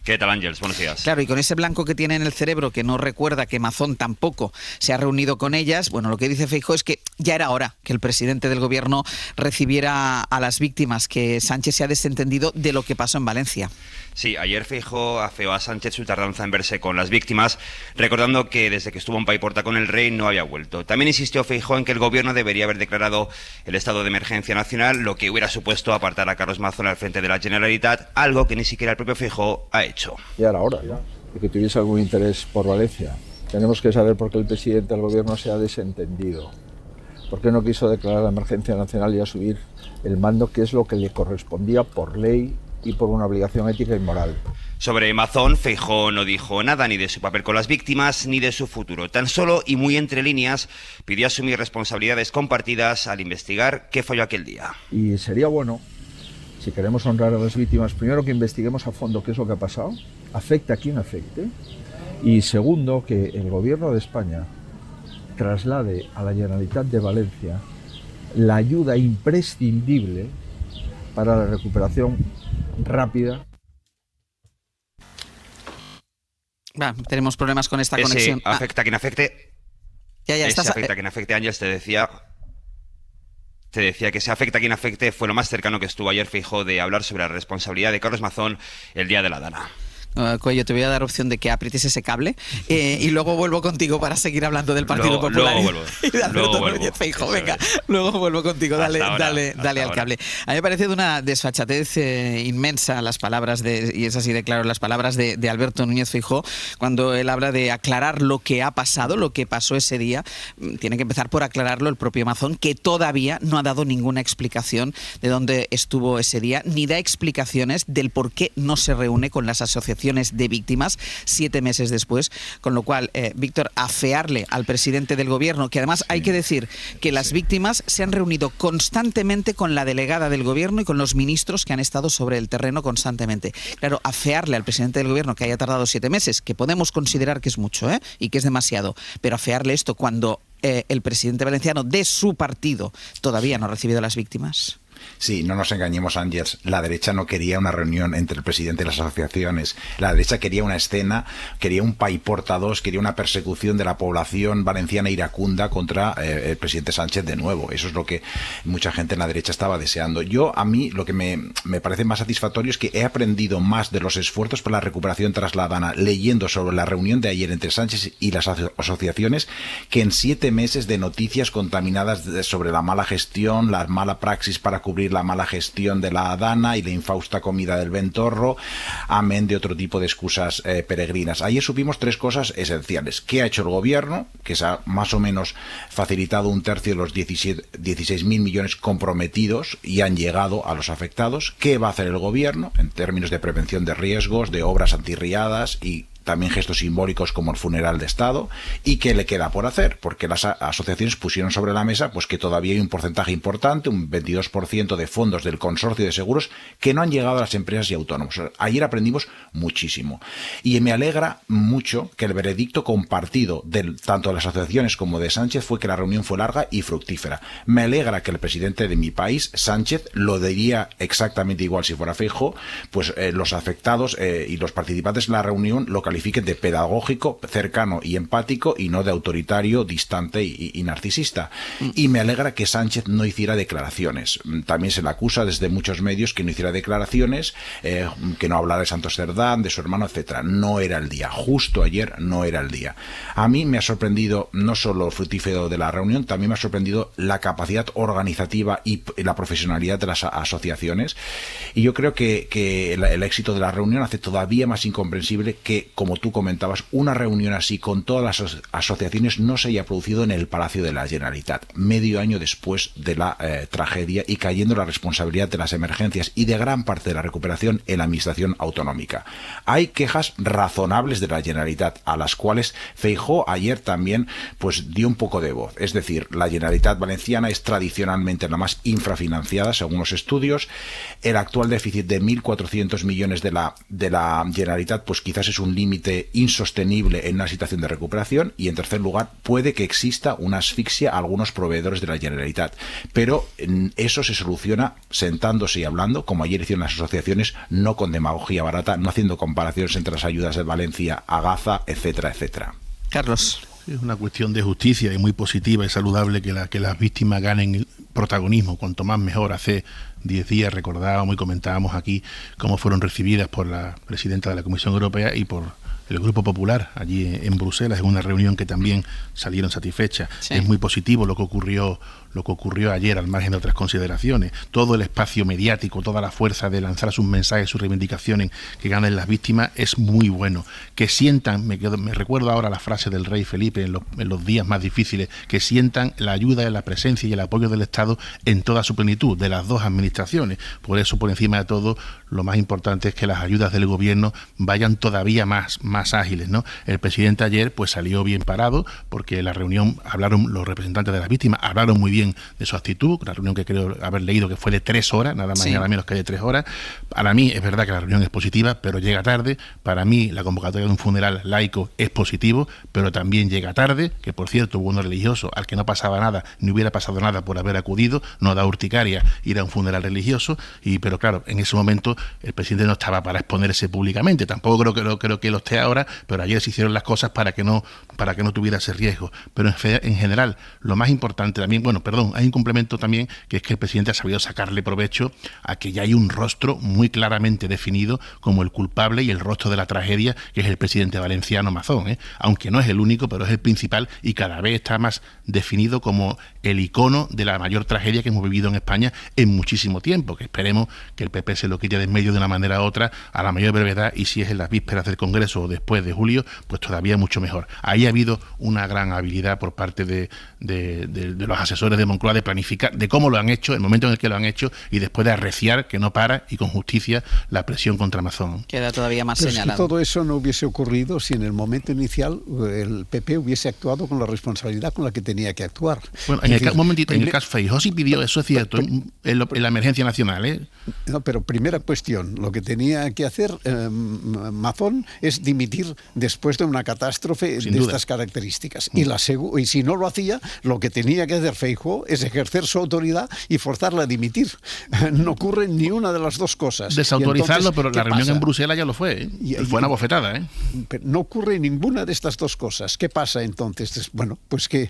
¿Qué tal, Ángels? Buenos días. Claro, y con ese blanco que tiene en el cerebro, que no recuerda que Mazón tampoco se ha reunido con ellas, bueno, lo que dice Feijóo es que ya era hora que el presidente del Gobierno recibiera a las víctimas, que Sánchez se ha desentendido de lo que pasó en Valencia. Sí, ayer Feijóo afeó a Sánchez su tardanza en verse con las víctimas, recordando que desde que estuvo en Paiporta con el rey no había vuelto. También insistió Feijóo en que el Gobierno debería haber declarado el estado de emergencia nacional, lo que hubiera supuesto apartar a Carlos Mazón al frente de la Generalitat, algo que ni siquiera el propio Feijóo ha hecho. Ya era hora de que tuviese algún interés por Valencia. Tenemos que saber por qué el presidente del Gobierno se ha desentendido. ¿Por qué no quiso declarar la emergencia nacional y asumir el mando, que es lo que le correspondía por ley y por una obligación ética y moral? Sobre Mazón, Feijóo no dijo nada ni de su papel con las víctimas ni de su futuro. Tan solo, y muy entre líneas, pidió asumir responsabilidades compartidas al investigar qué falló aquel día. Y sería bueno, si queremos honrar a las víctimas, primero que investiguemos a fondo qué es lo que ha pasado, afecte a quien afecte, y segundo, que el Gobierno de España traslade a la Generalitat de Valencia la ayuda imprescindible para la recuperación rápida. Tenemos problemas con esta conexión. Afecta a quien afecte. Afecta a quien afecte, Ángels, te decía que se afecta a quien afecte fue lo más cercano que estuvo ayer Feijóo de hablar sobre la responsabilidad de Carlos Mazón el día de la Dana. Coello, te voy a dar opción de que aprietes ese cable y luego vuelvo contigo para seguir hablando del Partido Popular. Y de Alberto Núñez Feijóo. Venga, luego vuelvo contigo. Dale al cable. A mí me parece de una desfachatez inmensa las palabras y es así de claro, las palabras de Alberto Núñez Feijóo cuando él habla de aclarar lo que ha pasado, lo que pasó ese día. Tiene que empezar por aclararlo el propio Mazón, que todavía no ha dado ninguna explicación de dónde estuvo ese día, ni da explicaciones del por qué no se reúne con las asociaciones de víctimas 7 meses después. Con lo cual, Víctor, afearle al presidente del gobierno, que además hay que decir que las víctimas se han reunido constantemente con la delegada del gobierno y con los ministros que han estado sobre el terreno constantemente. Claro, afearle al presidente del gobierno que haya tardado 7 meses, que podemos considerar que es mucho, y que es demasiado, pero afearle esto cuando el presidente valenciano de su partido todavía no ha recibido a las víctimas. Sí, no nos engañemos, Ángels. La derecha no quería una reunión entre el presidente y las asociaciones. La derecha quería una escena, quería un paiporta 2, quería una persecución de la población valenciana iracunda contra el presidente Sánchez de nuevo. Eso es lo que mucha gente en la derecha estaba deseando. A mí, lo que me parece más satisfactorio es que he aprendido más de los esfuerzos por la recuperación tras la Dana leyendo sobre la reunión de ayer entre Sánchez y las asociaciones que en 7 meses de noticias contaminadas sobre la mala gestión, la mala praxis para cubrir la mala gestión de la Dana y la infausta comida del Ventorro, amén de otro tipo de excusas peregrinas. Ayer supimos 3 cosas esenciales. ¿Qué ha hecho el gobierno? Que se ha más o menos facilitado 1/3 de los 16.000 millones comprometidos y han llegado a los afectados. ¿Qué va a hacer el gobierno en términos de prevención de riesgos, de obras antirriadas y también gestos simbólicos como el funeral de Estado? ¿Y qué le queda por hacer? Porque las asociaciones pusieron sobre la mesa pues que todavía hay un porcentaje importante, un 22% de fondos del consorcio de seguros que no han llegado a las empresas y autónomos. Ayer aprendimos muchísimo y me alegra mucho que el veredicto compartido tanto de las asociaciones como de Sánchez fue que la reunión fue larga y fructífera. Me alegra que el presidente de mi país, Sánchez, lo diría exactamente igual si fuera Feijóo, pues los afectados y los participantes en la reunión lo califiquen de pedagógico, cercano y empático y no de autoritario, distante y narcisista. Y me alegra que Sánchez no hiciera declaraciones. También se le acusa desde muchos medios que no hiciera declaraciones, que no hablara de Santos Cerdán, de su hermano, etcétera. No era el día. Justo ayer no era el día. A mí me ha sorprendido no solo el fructífero de la reunión, también me ha sorprendido la capacidad organizativa y la profesionalidad de las asociaciones. Y yo creo que el éxito de la reunión hace todavía más incomprensible que, como tú comentabas, una reunión así con todas las asociaciones no se haya producido en el Palacio de la Generalitat, medio año después de la tragedia y cayendo la responsabilidad de las emergencias y de gran parte de la recuperación en la administración autonómica. Hay quejas razonables de la Generalitat a las cuales Feijóo ayer también pues dio un poco de voz. Es decir, la Generalitat valenciana es tradicionalmente la más infrafinanciada según los estudios. El actual déficit de 1.400 millones de la Generalitat pues quizás es un límite insostenible en una situación de recuperación y, en tercer lugar, puede que exista una asfixia a algunos proveedores de la Generalitat, pero eso se soluciona sentándose y hablando, como ayer hicieron las asociaciones, no con demagogia barata, no haciendo comparaciones entre las ayudas de Valencia a Gaza, etcétera, etcétera. Carlos. Es una cuestión de justicia y muy positiva y saludable que las víctimas ganen protagonismo, cuanto más mejor. Hace 10 días recordábamos y comentábamos aquí cómo fueron recibidas por la presidenta de la Comisión Europea y por el Grupo Popular allí en Bruselas, en una reunión que también salieron satisfechas. Sí. Es muy positivo lo que ocurrió ayer, al margen de otras consideraciones. Todo el espacio mediático, toda la fuerza de lanzar sus mensajes, sus reivindicaciones que ganen las víctimas es muy bueno. Que sientan, me recuerdo ahora la frase del rey Felipe en los días más difíciles, que sientan la ayuda, la presencia y el apoyo del Estado en toda su plenitud, de las dos administraciones. Por eso, por encima de todo, lo más importante es que las ayudas del gobierno vayan todavía más ágiles, ¿no? El presidente ayer pues salió bien parado, porque la reunión hablaron los representantes de las víctimas, hablaron muy bien de su actitud, la reunión que creo haber leído que fue de 3 horas, nada más y nada menos que de 3 horas. Para mí es verdad que la reunión es positiva, pero llega tarde. Para mí la convocatoria de un funeral laico es positivo, pero también llega tarde, que por cierto hubo uno religioso al que no pasaba nada, ni hubiera pasado nada por haber acudido, no da urticaria ir a un funeral religioso, pero claro, en ese momento el presidente no estaba para exponerse públicamente, tampoco creo que lo esté ahora, pero ayer se hicieron las cosas para que no tuviera ese riesgo. Pero en general, lo más importante también, hay un complemento también, que es que el presidente ha sabido sacarle provecho a que ya hay un rostro muy claramente definido como el culpable y el rostro de la tragedia, que es el presidente valenciano Mazón, aunque no es el único, pero es el principal y cada vez está más definido como el icono de la mayor tragedia que hemos vivido en España en muchísimo tiempo, que esperemos que el PP se lo quite de en medio de una manera u otra a la mayor brevedad, y si es en las vísperas del Congreso o después de julio, pues todavía mucho mejor. Ahí ha habido una gran habilidad por parte de los asesores de Moncloa de planificar, de cómo lo han hecho, el momento en el que lo han hecho, y después de arreciar, que no para, y con justicia, la presión contra Mazón. Queda todavía más Pero señalado. Es que todo eso no hubiese ocurrido si en el momento inicial el PP hubiese actuado con la responsabilidad con la que tenía que actuar. Bueno, en el caso Feijóo sí pidió, eso es cierto, en la emergencia nacional. No, pero primera cuestión, lo que tenía que hacer Mazón es dimitir después de una catástrofe de estas características. Y si no lo hacía, lo que tenía que hacer Feijóo es ejercer su autoridad y forzarla a dimitir. No ocurre ni una de las dos cosas. Desautorizarlo, entonces, pero la reunión pasa? en Bruselas ya lo fue. Fue una bofetada. Pero no ocurre ninguna de estas dos cosas. ¿Qué pasa entonces? Bueno, pues que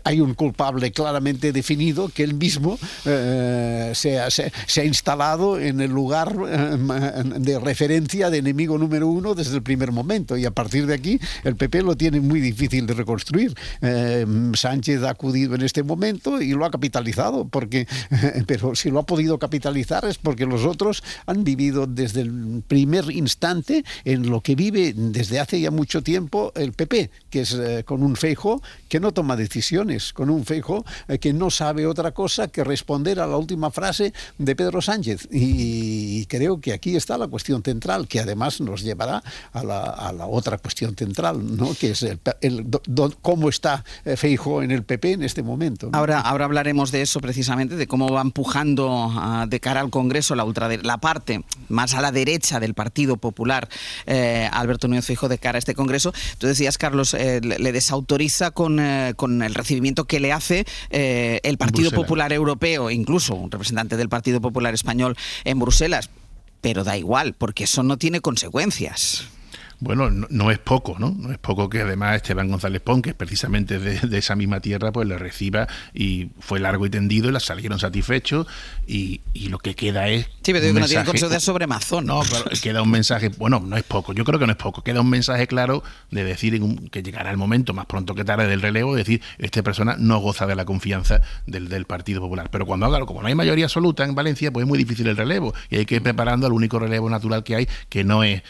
hay un culpable claramente definido, que él mismo se ha instalado en el lugar de referencia de enemigo número uno desde el primer momento, y a partir de aquí el PP lo tiene muy difícil de reconstruir. Sánchez ha acudido en este momento y lo ha capitalizado, pero si lo ha podido capitalizar es porque los otros han vivido desde el primer instante en lo que vive desde hace ya mucho tiempo el PP, que es con un Feijóo que no toma decisiones, con un Feijóo que no sabe otra cosa que responder a la última frase de Pedro Sánchez. Y creo que aquí está la cuestión central, que además nos llevará a la otra cuestión central, ¿no? Que es cómo está Feijóo en el PP en este momento, ¿no? Ahora hablaremos de eso precisamente, de cómo va empujando de cara al Congreso la parte más a la derecha del Partido Popular, Alberto Núñez Feijóo, de cara a este Congreso. Tú decías, Carlos, le desautoriza con el recibimiento que le hace el Partido Popular Europeo, incluso un representante del Partido Popular Español en Bruselas, pero da igual, porque eso no tiene consecuencias. Bueno, no es poco, ¿no? No es poco que además Esteban González Pons, que es precisamente de esa misma tierra, pues le reciba, y fue largo y tendido y la salieron satisfechos, y lo que queda es... Sí, pero digo que no tiene consecuencias sobre Mazón. No, pero queda un mensaje, bueno, no es poco, yo creo que no es poco, queda un mensaje claro de decir que llegará el momento más pronto que tarde del relevo, de decir, esta persona no goza de la confianza del Partido Popular. Pero como no hay mayoría absoluta en Valencia, pues es muy difícil el relevo, y hay que ir preparando al único relevo natural que hay, que no es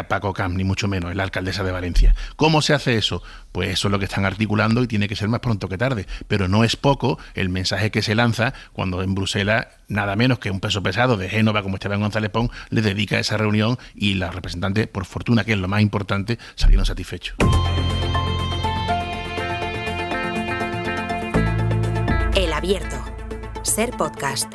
Paco Camps, ni mucho menos, es la alcaldesa de Valencia. ¿Cómo se hace eso? Pues eso es lo que están articulando, y tiene que ser más pronto que tarde. Pero no es poco el mensaje que se lanza cuando en Bruselas nada menos que un peso pesado de Génova como Esteban González Pons le dedica a esa reunión, y los representantes, por fortuna, que es lo más importante, salieron satisfechos. El Abierto. Ser Podcast.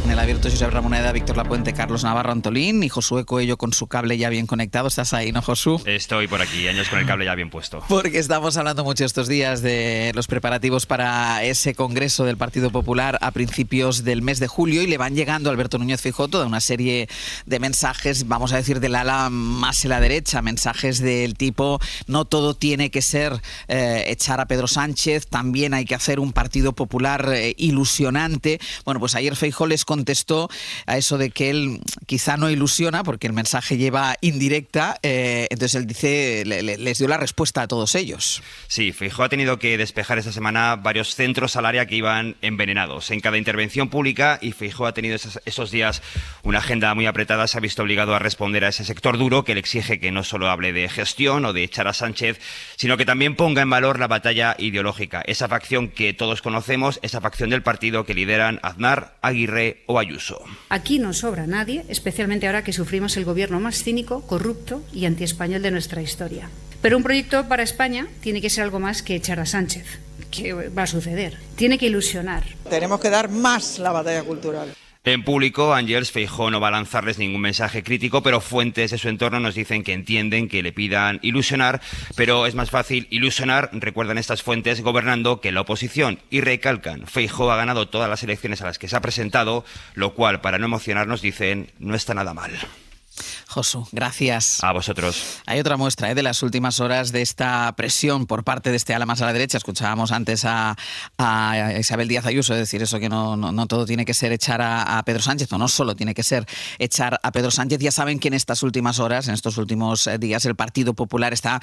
En el Abierto, Josep Ramoneda, Víctor Lapuente, Carlos Navarro, Antolín y Josué Coello con su cable ya bien conectado. ¿Estás ahí, no, Josu? Estoy por aquí, años con el cable ya bien puesto. Porque estamos hablando mucho estos días de los preparativos para ese Congreso del Partido Popular a principios del mes de julio, y le van llegando a Alberto Núñez Feijóo toda una serie de mensajes, vamos a decir, del ala más en la derecha, mensajes del tipo: no todo tiene que ser echar a Pedro Sánchez, también hay que hacer un Partido Popular ilusionante. Bueno, pues ayer Feijóo les contestó a eso de que él quizá no ilusiona, porque el mensaje lleva indirecta, entonces él dice, les dio la respuesta a todos ellos. Sí, Feijóo ha tenido que despejar esta semana varios centros al área que iban envenenados en cada intervención pública, y Feijóo ha tenido esos días una agenda muy apretada. Se ha visto obligado a responder a ese sector duro que le exige que no solo hable de gestión o de echar a Sánchez, sino que también ponga en valor la batalla ideológica, esa facción que todos conocemos, esa facción del partido que lideran Aznar, Aguirre o Ayuso. Aquí no sobra nadie, especialmente ahora que sufrimos el gobierno más cínico, corrupto y antiespañol de nuestra historia. Pero un proyecto para España tiene que ser algo más que echar a Sánchez. ¿Qué va a suceder? Tiene que ilusionar. Tenemos que dar más la batalla cultural. En público, Ángels, Feijóo no va a lanzarles ningún mensaje crítico, pero fuentes de su entorno nos dicen que entienden que le pidan ilusionar, pero es más fácil ilusionar, recuerdan estas fuentes, gobernando que la oposición, y recalcan: Feijóo ha ganado todas las elecciones a las que se ha presentado, lo cual, para no emocionarnos, dicen, no está nada mal. Josu, gracias. A vosotros. Hay otra muestra de las últimas horas de esta presión por parte de este ala más a la derecha. Escuchábamos antes a Isabel Díaz Ayuso decir eso, que no todo tiene que ser echar a Pedro Sánchez, o no solo tiene que ser echar a Pedro Sánchez. Ya saben que en estas últimas horas, en estos últimos días, el Partido Popular está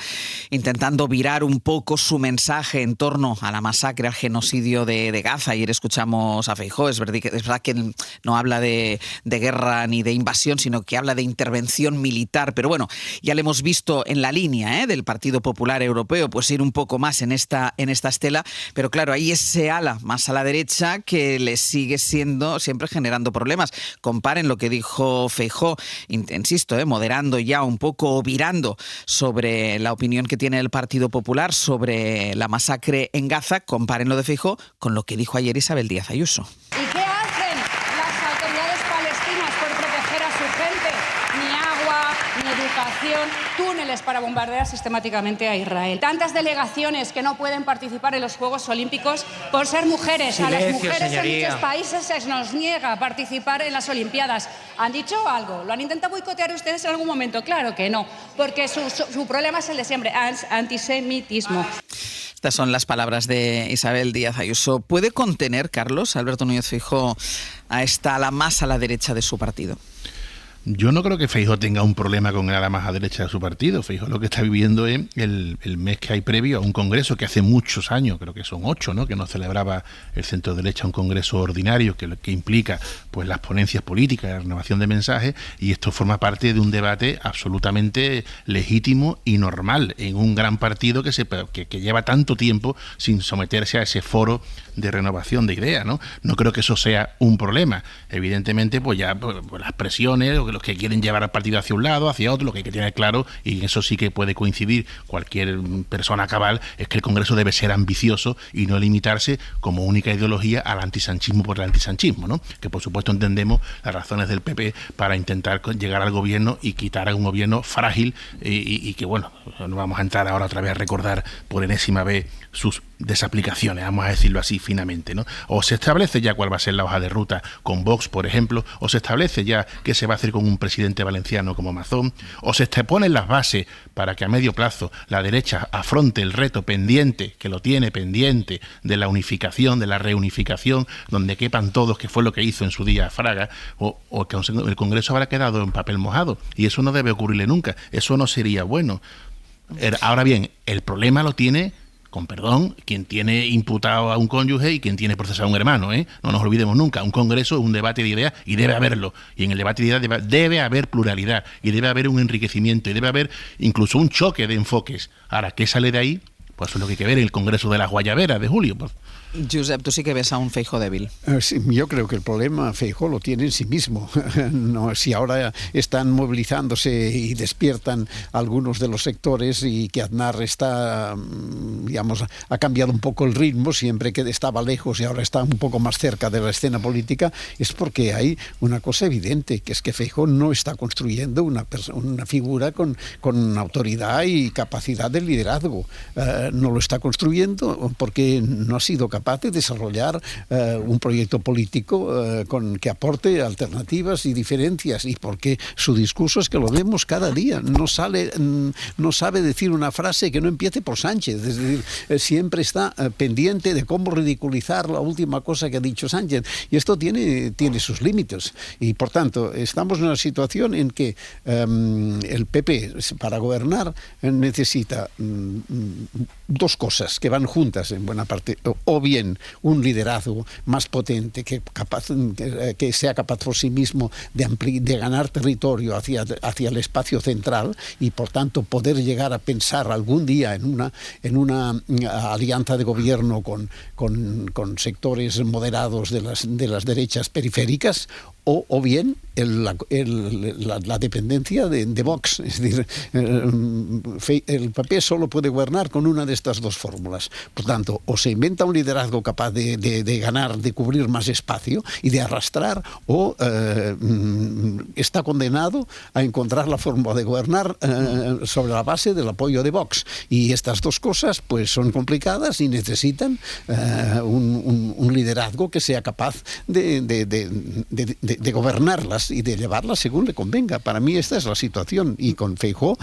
intentando virar un poco su mensaje en torno a la masacre, al genocidio de Gaza. Ayer escuchamos a Feijóo, es verdad que no habla de guerra ni de invasión, sino que habla de intervención militar, pero bueno, ya le hemos visto en la línea del Partido Popular Europeo, pues ir un poco más en esta estela, pero claro, hay ese ala más a la derecha que le sigue siendo siempre generando problemas. Comparen lo que dijo Feijóo, insisto, moderando ya un poco, virando sobre la opinión que tiene el Partido Popular sobre la masacre en Gaza. Comparen lo de Feijóo con lo que dijo ayer Isabel Díaz Ayuso. ¿Y qué hacen las autoridades palestinas por proteger a su gente? Ni agua, ni educación, túneles para bombardear sistemáticamente a Israel. Tantas delegaciones que no pueden participar en los Juegos Olímpicos por ser mujeres. Silencio, a las mujeres señoría. en muchos países se nos niega participar en las Olimpiadas. ¿Han dicho algo? ¿Lo han intentado boicotear ustedes en algún momento? Claro que no, porque su problema es el de siempre, antisemitismo. Estas son las palabras de Isabel Díaz Ayuso. ¿Puede contener, Carlos, Alberto Núñez Feijóo a esta ala más a la derecha de su partido? Yo no creo que Feijóo tenga un problema con el ala más a derecha de su partido. Feijóo lo que está viviendo es el mes que hay previo a un congreso que hace muchos años, creo que son 8, ¿no?, que no celebraba el centro derecha, un congreso ordinario que implica pues las ponencias políticas, la renovación de mensajes, y esto forma parte de un debate absolutamente legítimo y normal en un gran partido que lleva tanto tiempo sin someterse a ese foro de renovación de ideas, ¿no? No creo que eso sea un problema. Evidentemente, pues ya pues las presiones, los que quieren llevar al partido hacia un lado, hacia otro, lo que hay que tener claro, y en eso sí que puede coincidir cualquier persona cabal, es que el Congreso debe ser ambicioso y no limitarse como única ideología al antisanchismo por el antisanchismo, ¿no? Que por supuesto entendemos las razones del PP para intentar llegar al gobierno y quitar a un gobierno frágil y que, bueno, no vamos a entrar ahora otra vez a recordar por enésima vez sus desaplicaciones, vamos a decirlo así finamente, ¿no? O se establece ya cuál va a ser la hoja de ruta con Vox, por ejemplo, o se establece ya qué se va a hacer con un presidente valenciano como Mazón, o se ponen las bases para que a medio plazo la derecha afronte el reto pendiente, que lo tiene pendiente, de la unificación, de la reunificación, donde quepan todos, que fue lo que hizo en su día Fraga, o que el Congreso habrá quedado en papel mojado, y eso no debe ocurrirle nunca, eso no sería bueno. Ahora bien, el problema lo tiene, con perdón, quien tiene imputado a un cónyuge y quien tiene procesado a un hermano, ¿eh? No nos olvidemos nunca, un congreso es un debate de ideas y debe haberlo, y en el debate de ideas debe haber pluralidad y debe haber un enriquecimiento y debe haber incluso un choque de enfoques. Ahora, ¿qué sale de ahí? Pues eso es lo que hay que ver en el Congreso de las Guayaberas de julio, pues. Josep, tú sí que ves a un Feijóo débil. Sí, yo creo que el problema Feijóo lo tiene en sí mismo. No, si ahora están movilizándose y despiertan algunos de los sectores y que Aznar está, digamos, ha cambiado un poco el ritmo, siempre que estaba lejos y ahora está un poco más cerca de la escena política, es porque hay una cosa evidente, que es que Feijóo no está construyendo una figura con autoridad y capacidad de liderazgo. No lo está construyendo porque no ha sido capaz de desarrollar un proyecto político que aporte alternativas y diferencias, y porque su discurso es que lo vemos cada día, no sabe decir una frase que no empiece por Sánchez, es decir, siempre está pendiente de cómo ridiculizar la última cosa que ha dicho Sánchez, y esto tiene sus límites, y por tanto estamos en una situación en que el PP para gobernar necesita dos cosas que van juntas en buena parte, o bien un liderazgo más potente que sea capaz por sí mismo de ganar territorio hacia el espacio central, y por tanto poder llegar a pensar algún día en una alianza de gobierno con sectores moderados de las derechas periféricas, o bien la dependencia de Vox. Es decir, el PP solo puede gobernar con una de estas dos fórmulas. Por tanto, o se inventa un liderazgo capaz de ganar, de cubrir más espacio y de arrastrar, o está condenado a encontrar la forma de gobernar sobre la base del apoyo de Vox. Y estas dos cosas pues son complicadas y necesitan un liderazgo que sea capaz de de gobernarlas y de llevarlas según le convenga. Para mí esta es la situación, y con Feijóo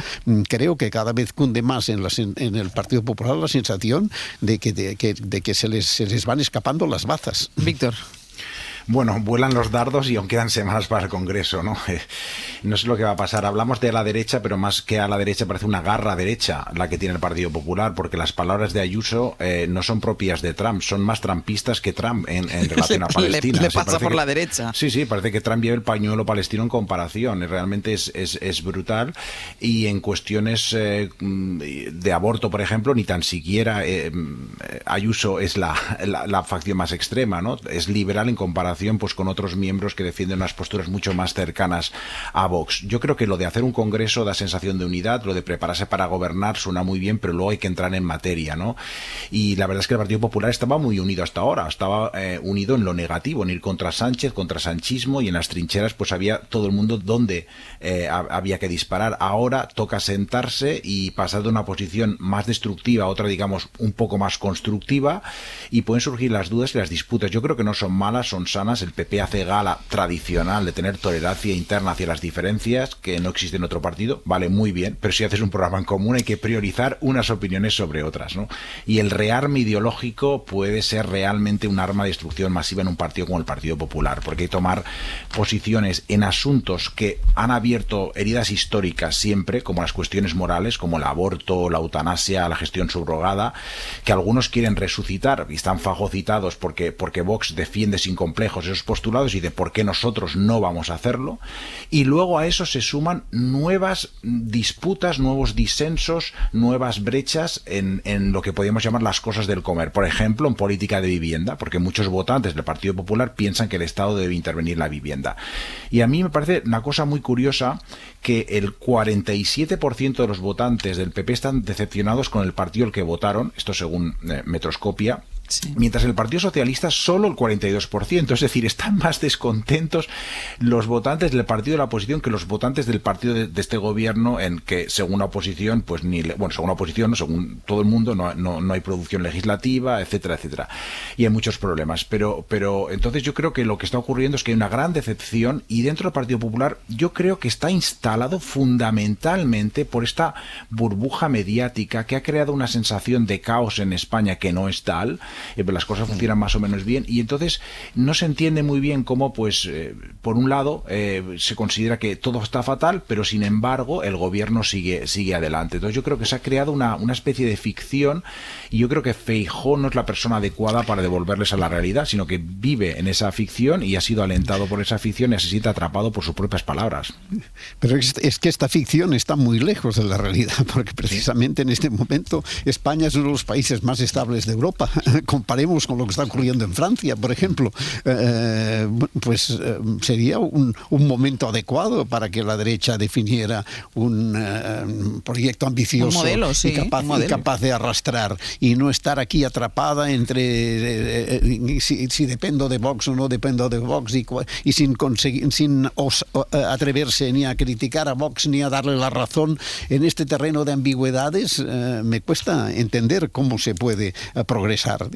creo que cada vez cunde más en el Partido Popular la sensación de que se les van escapando las bazas. Víctor. Bueno, vuelan los dardos y aún quedan semanas para el Congreso, ¿no? No sé lo que va a pasar. Hablamos de la derecha, pero más que a la derecha parece una garra derecha la que tiene el Partido Popular, porque las palabras de Ayuso no son propias de Trump, son más trumpistas que Trump en relación a Palestina. Le pasa por la derecha. Sí, parece que Trump lleva el pañuelo palestino en comparación. Realmente es brutal. Y en cuestiones de aborto, por ejemplo, ni tan siquiera Ayuso es la facción más extrema, ¿no? Es liberal en comparación pues con otros miembros que defienden unas posturas mucho más cercanas a Vox. Yo creo que lo de hacer un congreso da sensación de unidad, lo de prepararse para gobernar suena muy bien, pero luego hay que entrar en materia, ¿no? Y la verdad es que el Partido Popular estaba muy unido hasta ahora, estaba unido en lo negativo, en ir contra Sánchez, contra sanchismo, y en las trincheras pues había todo el mundo donde había que disparar. Ahora toca sentarse y pasar de una posición más destructiva a otra, digamos, un poco más constructiva, y pueden surgir las dudas y las disputas. Yo creo que no son malas, son sanas. El PP hace gala tradicional de tener tolerancia interna hacia las diferencias, que no existe en otro partido, vale, muy bien, pero si haces un programa en común hay que priorizar unas opiniones sobre otras, ¿no? Y el rearme ideológico puede ser realmente un arma de destrucción masiva en un partido como el Partido Popular, porque hay que tomar posiciones en asuntos que han abierto heridas históricas siempre, como las cuestiones morales, como el aborto, la eutanasia, la gestión subrogada, que algunos quieren resucitar y están fagocitados porque Vox defiende sin complejos esos postulados y de por qué nosotros no vamos a hacerlo, y luego a eso se suman nuevas disputas, nuevos disensos, nuevas brechas en lo que podríamos llamar las cosas del comer, por ejemplo en política de vivienda, porque muchos votantes del Partido Popular piensan que el Estado debe intervenir en la vivienda, y a mí me parece una cosa muy curiosa que el 47% de los votantes del PP están decepcionados con el partido al que votaron, esto según Metroscopia. Sí. Mientras el Partido Socialista solo el 42%, es decir, están más descontentos los votantes del partido de la oposición que los votantes del partido de este gobierno, en que según la oposición, pues según la oposición, no, según todo el mundo, no hay producción legislativa, etcétera, etcétera. Y hay muchos problemas. Pero entonces yo creo que lo que está ocurriendo es que hay una gran decepción, y dentro del Partido Popular yo creo que está instalado fundamentalmente por esta burbuja mediática que ha creado una sensación de caos en España que no es tal. Las cosas funcionan más o menos bien, y entonces no se entiende muy bien cómo, pues, por un lado se considera que todo está fatal, pero sin embargo el gobierno sigue adelante. Entonces yo creo que se ha creado una especie de ficción, y yo creo que Feijóo no es la persona adecuada para devolverles a la realidad, sino que vive en esa ficción y ha sido alentado por esa ficción y se siente atrapado por sus propias palabras. Pero es que esta ficción está muy lejos de la realidad, porque precisamente en este momento España es uno de los países más estables de Europa. Comparemos con lo que está ocurriendo en Francia, por ejemplo, sería un momento adecuado para que la derecha definiera un proyecto ambicioso, un modelo, sí, y capaz de arrastrar, y no estar aquí atrapada entre si dependo de Vox o no dependo de Vox, y sin atreverse ni a criticar a Vox ni a darle la razón en este terreno de ambigüedades. Me cuesta entender cómo se puede progresar.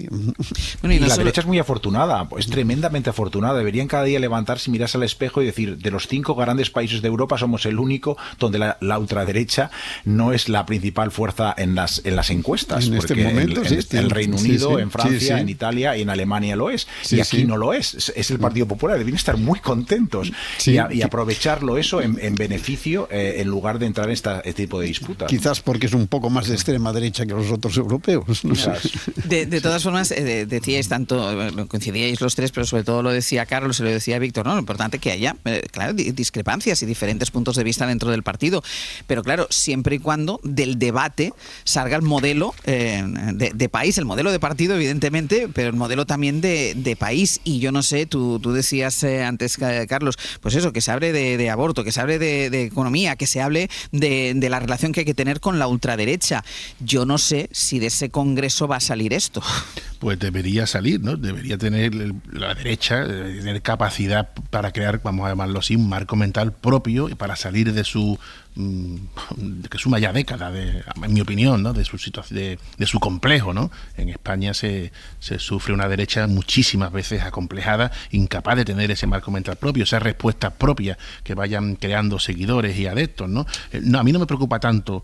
Bueno, y la derecha es muy afortunada, es tremendamente afortunada. Deberían cada día levantarse, mirarse al espejo y decir, de los 5 grandes países de Europa somos el único donde la ultraderecha no es la principal fuerza en las encuestas, en porque este momento, el Reino Unido, en Francia, en Italia y en Alemania lo es, y aquí no lo es el Partido Popular. Deberían estar muy contentos y aprovecharlo eso en beneficio, en lugar de entrar en este tipo de disputas. Quizás porque es un poco más de extrema derecha que los otros europeos, no sé. De todas formas, decíais tanto, coincidíais los tres, pero sobre todo lo decía Carlos y lo decía Víctor, ¿no? Lo importante es que haya, claro, discrepancias y diferentes puntos de vista dentro del partido, pero claro, siempre y cuando del debate salga el modelo de país, el modelo de partido, evidentemente, pero el modelo también de país. Y yo no sé, tú decías antes, Carlos, pues eso, que se hable de aborto, que se hable de economía, que se hable de la relación que hay que tener con la ultraderecha. Yo no sé si de ese congreso va a salir esto. Pues debería salir, ¿no? Debería tener la derecha, tener capacidad para crear, vamos a llamarlo así, un marco mental propio y para salir de su que suma ya décadas, en mi opinión, ¿no? de su situación, de su complejo, ¿no? En España se sufre una derecha muchísimas veces acomplejada, incapaz de tener ese marco mental propio, esas respuestas propias que vayan creando seguidores y adeptos, ¿no? A mí no me preocupa tanto,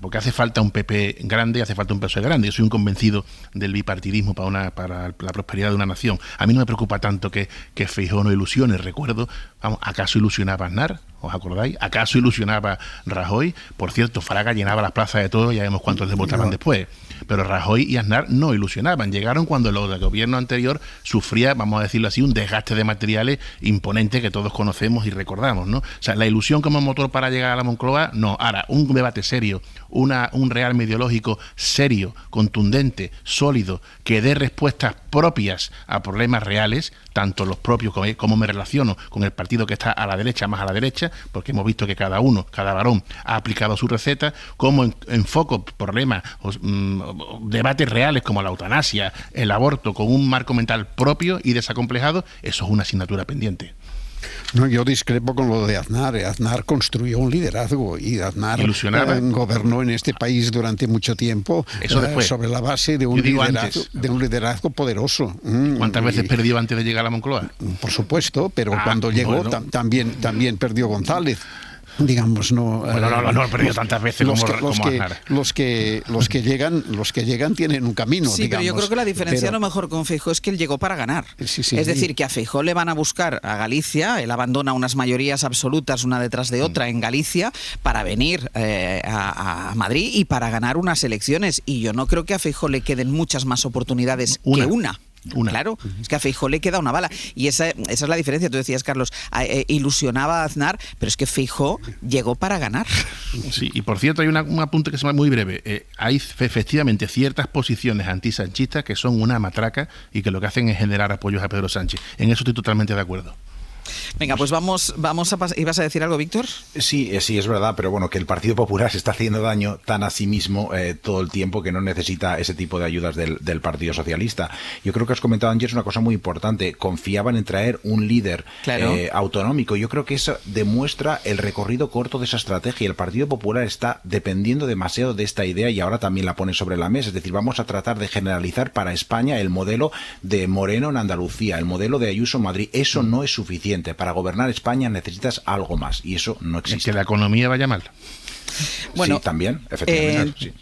porque hace falta un PP grande y hace falta un PSOE grande. Yo soy un convencido del bipartidismo para la prosperidad de una nación. A mí no me preocupa tanto que Feijóo no ilusione. Recuerdo, ¿acaso ilusionaba Aznar? ¿Os acordáis? ¿Acaso ilusionaba Rajoy? Por cierto, Fraga llenaba las plazas de todo, ya vemos cuántos le votaban después. Pero Rajoy y Aznar no ilusionaban. Llegaron cuando los del gobierno anterior sufría, vamos a decirlo así, un desgaste de materiales imponente que todos conocemos y recordamos, ¿no? O sea, la ilusión como motor para llegar a la Moncloa, no. Ahora, un debate serio, un rearme ideológico serio, contundente, sólido, que dé respuestas propias a problemas reales, tanto los propios como me relaciono con el partido que está a la derecha, más a la derecha, porque hemos visto que cada varón ha aplicado su receta, como enfoco problemas, debates reales como la eutanasia, el aborto, con un marco mental propio y desacomplejado. Eso es una asignatura pendiente. No, yo discrepo con lo de Aznar. Aznar construyó un liderazgo y Aznar gobernó en este país durante mucho tiempo sobre la base de un liderazgo poderoso. ¿Cuántas veces perdió antes de llegar a la Moncloa? Por supuesto, pero cuando llegó también perdió González. Digamos, no perdido tantas veces como Aznar. Los que llegan tienen un camino. Sí, digamos, pero yo creo que la diferencia a lo mejor con Feijóo es que él llegó para ganar. Es decir, que a Feijóo le van a buscar a Galicia, él abandona unas mayorías absolutas una detrás de otra en Galicia para venir a Madrid y para ganar unas elecciones. Y yo no creo que a Feijóo le queden muchas más oportunidades que una. Claro, es que a Feijóo le queda una bala y esa es la diferencia. Tú decías, Carlos, ilusionaba a Aznar, pero es que Feijóo llegó para ganar. Sí, y por cierto hay un apunte que se llama muy breve. Hay efectivamente ciertas posiciones antisanchistas que son una matraca y que lo que hacen es generar apoyos a Pedro Sánchez. En eso estoy totalmente de acuerdo. Venga, pues vamos a pasar. ¿Ibas a decir algo, Víctor? Sí, es verdad, pero bueno, que el Partido Popular se está haciendo daño tan a sí mismo todo el tiempo que no necesita ese tipo de ayudas del Partido Socialista. Yo creo que has comentado antes una cosa muy importante. Confiaban en traer un líder autonómico. Yo creo que eso demuestra el recorrido corto de esa estrategia. El Partido Popular está dependiendo demasiado de esta idea y ahora también la pone sobre la mesa. Es decir, vamos a tratar de generalizar para España el modelo de Moreno en Andalucía, el modelo de Ayuso en Madrid. Eso no es suficiente. Para gobernar España necesitas algo más y eso no existe. ¿Es que la economía vaya mal? Bueno, sí, también, efectivamente. Sí.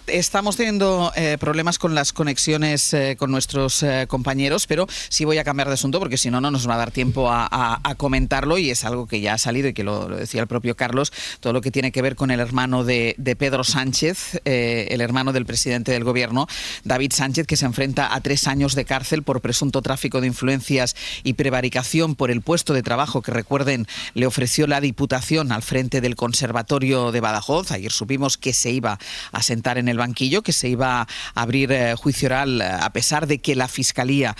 Estamos teniendo problemas con las conexiones con nuestros compañeros, pero sí voy a cambiar de asunto porque si no, no nos va a dar tiempo a comentarlo y es algo que ya ha salido y que lo decía el propio Carlos, todo lo que tiene que ver con el hermano de Pedro Sánchez, el hermano del presidente del gobierno, David Sánchez, que se enfrenta a 3 años de cárcel por presunto tráfico de influencias y prevaricación por el puesto de trabajo que, recuerden, le ofreció la Diputación al frente del Conservatorio de Badajoz. Ayer supimos que se iba a sentar en el banquillo, que se iba a abrir juicio oral a pesar de que la Fiscalía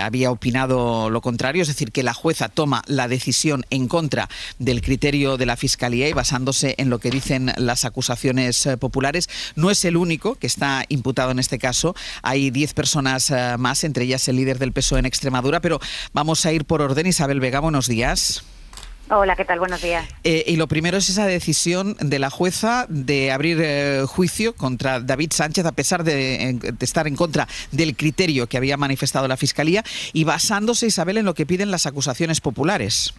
había opinado lo contrario, es decir, que la jueza toma la decisión en contra del criterio de la Fiscalía y basándose en lo que dicen las acusaciones populares. No es el único que está imputado en este caso, hay 10 personas más, entre ellas el líder del PSOE en Extremadura, pero vamos a ir por orden. Isabel Vega, buenos días. Hola, ¿qué tal? Buenos días. Y lo primero es esa decisión de la jueza de abrir juicio contra David Sánchez a pesar de estar en contra del criterio que había manifestado la Fiscalía y basándose, Isabel, en lo que piden las acusaciones populares.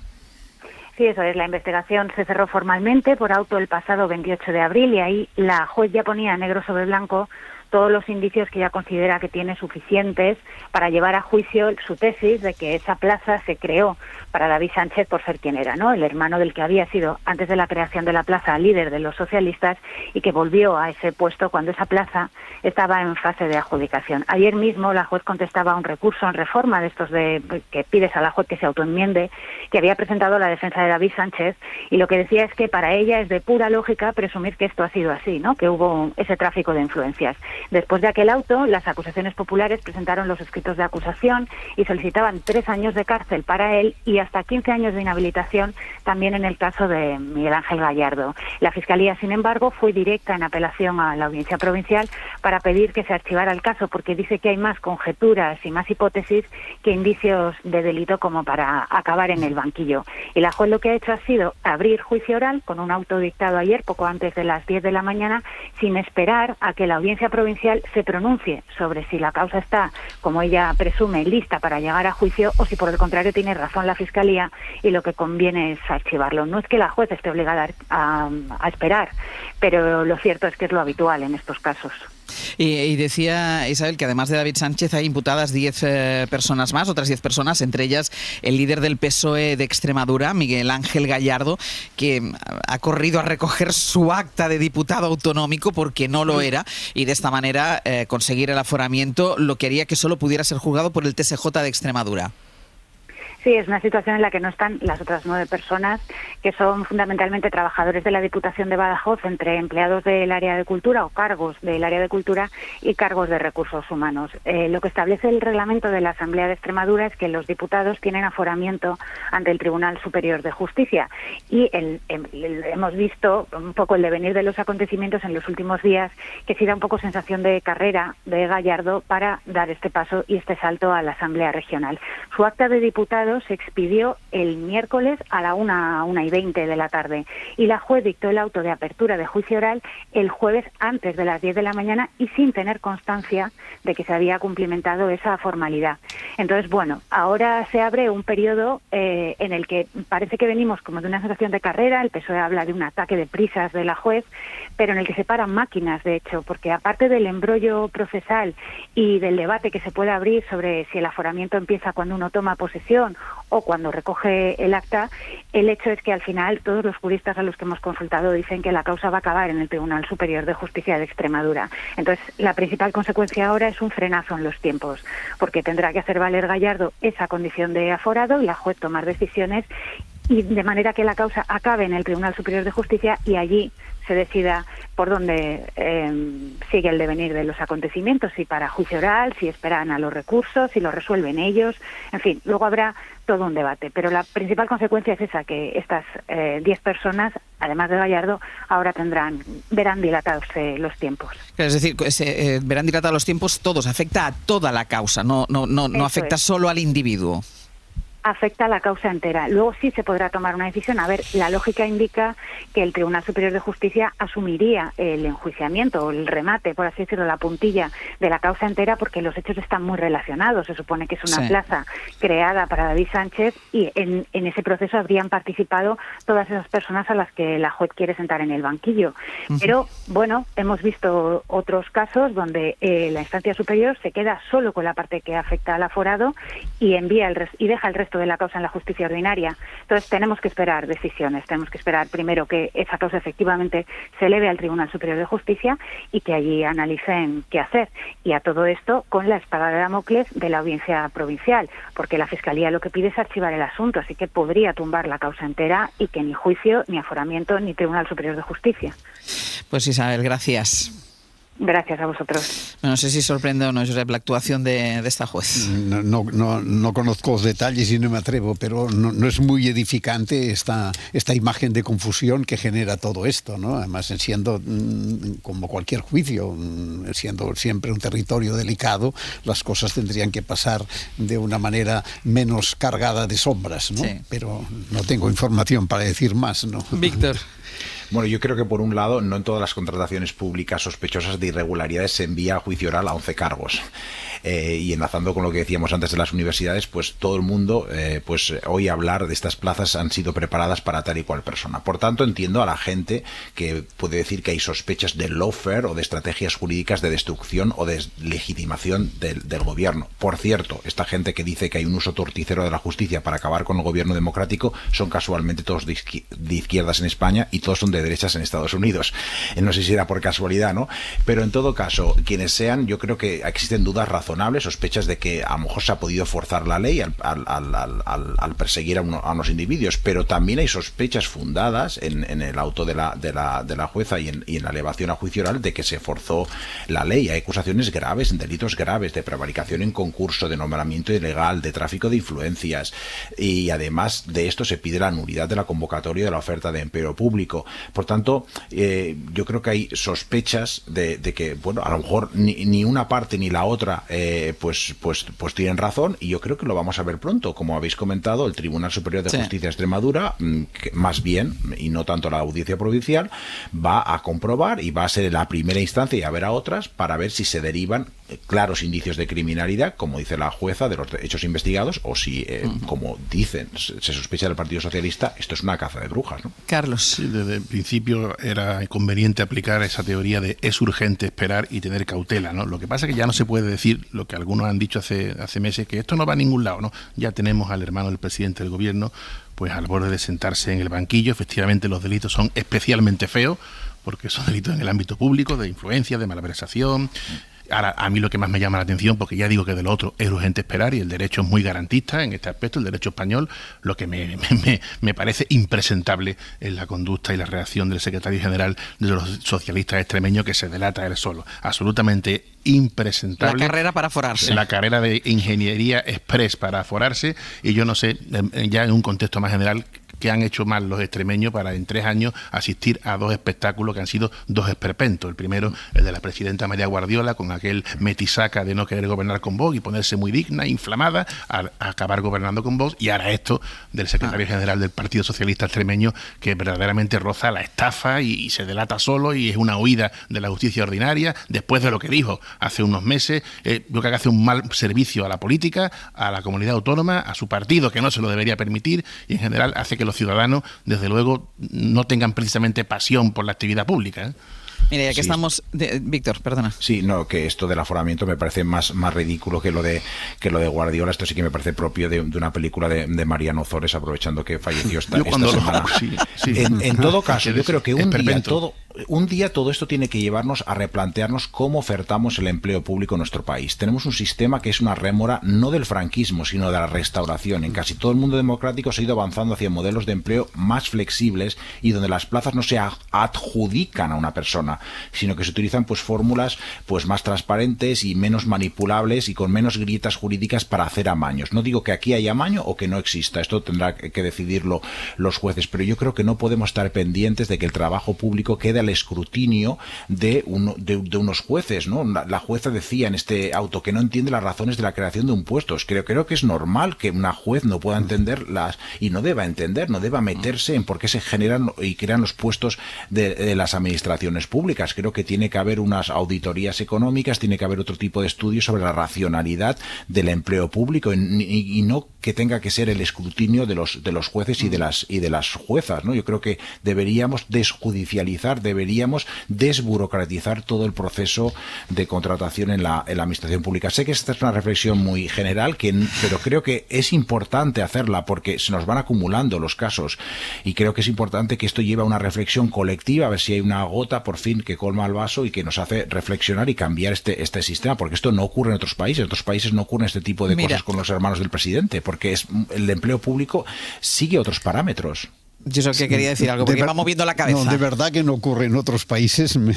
Sí, eso es. La investigación se cerró formalmente por auto el pasado 28 de abril y ahí la juez ya ponía negro sobre blanco todos los indicios que ella considera que tiene suficientes para llevar a juicio su tesis de que esa plaza se creó para David Sánchez por ser quien era, ¿no? El hermano del que había sido, antes de la creación de la plaza, líder de los socialistas y que volvió a ese puesto cuando esa plaza estaba en fase de adjudicación. Ayer mismo la juez contestaba a un recurso en reforma de estos que pides a la juez que se autoenmiende, que había presentado la defensa de David Sánchez, y lo que decía es que para ella es de pura lógica presumir que esto ha sido así, ¿no? Que hubo ese tráfico de influencias. Después de aquel auto, las acusaciones populares presentaron los escritos de acusación y solicitaban 3 años de cárcel para él y hasta 15 años de inhabilitación también en el caso de Miguel Ángel Gallardo. La Fiscalía, sin embargo, fue directa en apelación a la Audiencia Provincial para pedir que se archivara el caso, porque dice que hay más conjeturas y más hipótesis que indicios de delito como para acabar en el banquillo. Y la juez lo que ha hecho ha sido abrir juicio oral con un auto dictado ayer, poco antes de las 10 de la mañana, sin esperar a que la Audiencia Provincial se pronuncie sobre si la causa está, como ella presume, lista para llegar a juicio o si por el contrario tiene razón la Fiscalía y lo que conviene es archivarlo. No es que la juez esté obligada a esperar, pero lo cierto es que es lo habitual en estos casos. Y decía Isabel que además de David Sánchez hay imputadas 10 personas más, otras 10 personas, entre ellas el líder del PSOE de Extremadura, Miguel Ángel Gallardo, que ha corrido a recoger su acta de diputado autonómico porque no lo era, y de esta manera conseguir el aforamiento, lo que haría que solo pudiera ser juzgado por el TSJ de Extremadura. Sí, es una situación en la que no están las otras 9 personas, que son fundamentalmente trabajadores de la Diputación de Badajoz, entre empleados del área de cultura o cargos del área de cultura y cargos de recursos humanos. Lo que establece el reglamento de la Asamblea de Extremadura es que los diputados tienen aforamiento ante el Tribunal Superior de Justicia y hemos visto un poco el devenir de los acontecimientos en los últimos días, que sí da un poco sensación de carrera de Gallardo para dar este paso y este salto a la Asamblea Regional. Su acta de diputado se expidió el miércoles a la 1:20 de la tarde y la juez dictó el auto de apertura de juicio oral el jueves antes de las 10 de la mañana y sin tener constancia de que se había cumplimentado esa formalidad. Entonces, bueno, ahora se abre un periodo en el que parece que venimos como de una sensación de carrera. El PSOE habla de un ataque de prisas de la juez, pero en el que se paran máquinas, de hecho, porque aparte del embrollo procesal y del debate que se puede abrir sobre si el aforamiento empieza cuando uno toma posesión o cuando recoge el acta, el hecho es que al final todos los juristas a los que hemos consultado dicen que la causa va a acabar en el Tribunal Superior de Justicia de Extremadura. Entonces, la principal consecuencia ahora es un frenazo en los tiempos, porque tendrá que hacer valer Gallardo esa condición de aforado y la juez tomar decisiones y de manera que la causa acabe en el Tribunal Superior de Justicia y allí se decida por dónde sigue el devenir de los acontecimientos, si para juicio oral, si esperan a los recursos, si lo resuelven ellos, en fin, luego habrá todo un debate. Pero la principal consecuencia es esa, que estas 10 personas, además de Gallardo, ahora verán dilatados los tiempos. Es decir, verán dilatados los tiempos todos, afecta a toda la causa, no afecta solo al individuo. Afecta a la causa entera. Luego sí se podrá tomar una decisión. A ver, la lógica indica que el Tribunal Superior de Justicia asumiría el enjuiciamiento o el remate, por así decirlo, la puntilla de la causa entera, porque los hechos están muy relacionados. Se supone que es una plaza creada para David Sánchez y en ese proceso habrían participado todas esas personas a las que la juez quiere sentar en el banquillo. Pero, bueno, hemos visto otros casos donde la instancia superior se queda solo con la parte que afecta al aforado y deja el resto de la causa en la justicia ordinaria. Entonces tenemos que esperar decisiones, tenemos que esperar primero que esa causa efectivamente se eleve al Tribunal Superior de Justicia y que allí analicen qué hacer. Y a todo esto con la espada de Damocles de la Audiencia Provincial, porque la Fiscalía lo que pide es archivar el asunto, así que podría tumbar la causa entera y que ni juicio, ni aforamiento, ni Tribunal Superior de Justicia. Pues Isabel, gracias. Gracias a vosotros. No sé si sorprende o no, Josep, la actuación de esta juez. No conozco los detalles y no me atrevo, pero no es muy edificante esta imagen de confusión que genera todo esto, ¿no? Además, siendo como cualquier juicio, siendo siempre un territorio delicado, las cosas tendrían que pasar de una manera menos cargada de sombras, ¿no? Sí. Pero no tengo información para decir más, ¿no? Víctor. Bueno, yo creo que por un lado, no en todas las contrataciones públicas sospechosas de irregularidades se envía a juicio oral a 11 cargos. Y enlazando con lo que decíamos antes de las universidades, pues todo el mundo oye hablar de estas plazas han sido preparadas para tal y cual persona. Por tanto, entiendo a la gente que puede decir que hay sospechas de lawfare o de estrategias jurídicas de destrucción o de legitimación del gobierno. Por cierto, esta gente que dice que hay un uso torticero de la justicia para acabar con el gobierno democrático son casualmente todos de izquierdas en España y todos son de derechas en Estados Unidos. No sé si era por casualidad, ¿no? Pero en todo caso, quienes sean, yo creo que existen dudas razonables razonables, sospechas de que a lo mejor se ha podido forzar la ley al perseguir a unos individuos, pero también hay sospechas fundadas en el auto de la jueza y en la elevación a juicio oral de que se forzó la ley. Hay acusaciones graves, delitos graves de prevaricación en concurso, de nombramiento ilegal, de tráfico de influencias, y además de esto se pide la nulidad de la convocatoria de la oferta de empleo público. Por tanto, yo creo que hay sospechas de que, bueno, a lo mejor ni una parte ni la otra pues tienen razón, y yo creo que lo vamos a ver pronto. Como habéis comentado, el Tribunal Superior de Justicia de Extremadura, que más bien, y no tanto la Audiencia Provincial, va a comprobar y va a ser la primera instancia y a ver a otras para ver si se derivan claros indicios de criminalidad, como dice la jueza, de los hechos investigados, o si, como dicen, se sospecha del Partido Socialista, esto es una caza de brujas, ¿no? Carlos. Sí, desde el principio era conveniente aplicar esa teoría de es urgente esperar y tener cautela, ¿no? Lo que pasa es que ya no se puede decir lo que algunos han dicho hace meses, que esto no va a ningún lado, ¿no? Ya tenemos al hermano del presidente del gobierno pues al borde de sentarse en el banquillo. Efectivamente, los delitos son especialmente feos, porque son delitos en el ámbito público, de influencia, de malversación. Ahora, a mí lo que más me llama la atención, porque ya digo que de lo otro es urgente esperar, y el derecho es muy garantista en este aspecto, el derecho español, lo que me parece impresentable es la conducta y la reacción del secretario general de los socialistas extremeños, que se delata él solo. Absolutamente impresentable. La carrera para aforarse. La carrera de ingeniería express para aforarse, y yo no sé, ya en un contexto más general, que han hecho mal los extremeños para en 3 años asistir a 2 espectáculos que han sido 2 esperpentos. El primero, el de la presidenta María Guardiola, con aquel metisaca de no querer gobernar con Vox y ponerse muy digna, inflamada, a acabar gobernando con Vox, y ahora esto del secretario general del Partido Socialista extremeño, que verdaderamente roza la estafa y se delata solo, y es una huida de la justicia ordinaria, después de lo que dijo hace unos meses. Yo creo que hace un mal servicio a la política, a la comunidad autónoma, a su partido, que no se lo debería permitir, y en general hace que los ciudadanos, desde luego, no tengan precisamente pasión por la actividad pública, ¿eh? Mira, ya que estamos... Víctor, perdona. Sí, no, que esto del aforamiento me parece más ridículo que lo de Guardiola. Esto sí que me parece propio de una película de Mariano Ozores, aprovechando que falleció esta semana. En todo caso, yo creo que un día todo esto tiene que llevarnos a replantearnos cómo ofertamos el empleo público en nuestro país. Tenemos un sistema que es una rémora no del franquismo, sino de la restauración. En casi todo el mundo democrático se ha ido avanzando hacia modelos de empleo más flexibles, y donde las plazas no se adjudican a una persona, sino que se utilizan pues fórmulas pues más transparentes y menos manipulables, y con menos grietas jurídicas para hacer amaños. No digo que aquí haya amaño o que no exista, esto tendrá que decidirlo los jueces, pero yo creo que no podemos estar pendientes de que el trabajo público quede al escrutinio de unos jueces, ¿no? La jueza decía en este auto que no entiende las razones de la creación de un puesto. Creo que es normal que una juez no pueda entenderlas, y no deba entender, no deba meterse en por qué se generan y crean los puestos de las administraciones públicas. Creo que tiene que haber unas auditorías económicas, tiene que haber otro tipo de estudios sobre la racionalidad del empleo público, y no que tenga que ser el escrutinio de los jueces y de las juezas, ¿no? Yo creo que deberíamos desjudicializar, deberíamos desburocratizar todo el proceso de contratación en la administración pública. Sé que esta es una reflexión muy general, pero creo que es importante hacerla, porque se nos van acumulando los casos, y creo que es importante que esto lleve a una reflexión colectiva, a ver si hay una gota por fin que colma el vaso y que nos hace reflexionar y cambiar este sistema, porque esto no ocurre en otros países. En otros países no ocurre este tipo de cosas con los hermanos del presidente, porque el empleo público sigue otros parámetros. Yo sé que quería decir algo, porque va moviendo la cabeza. No, de verdad que no ocurre en otros países. Me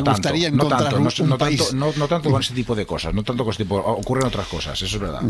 gustaría encontrar un país. No tanto con este tipo de cosas, no tanto con este tipo, ocurren otras cosas, eso es verdad.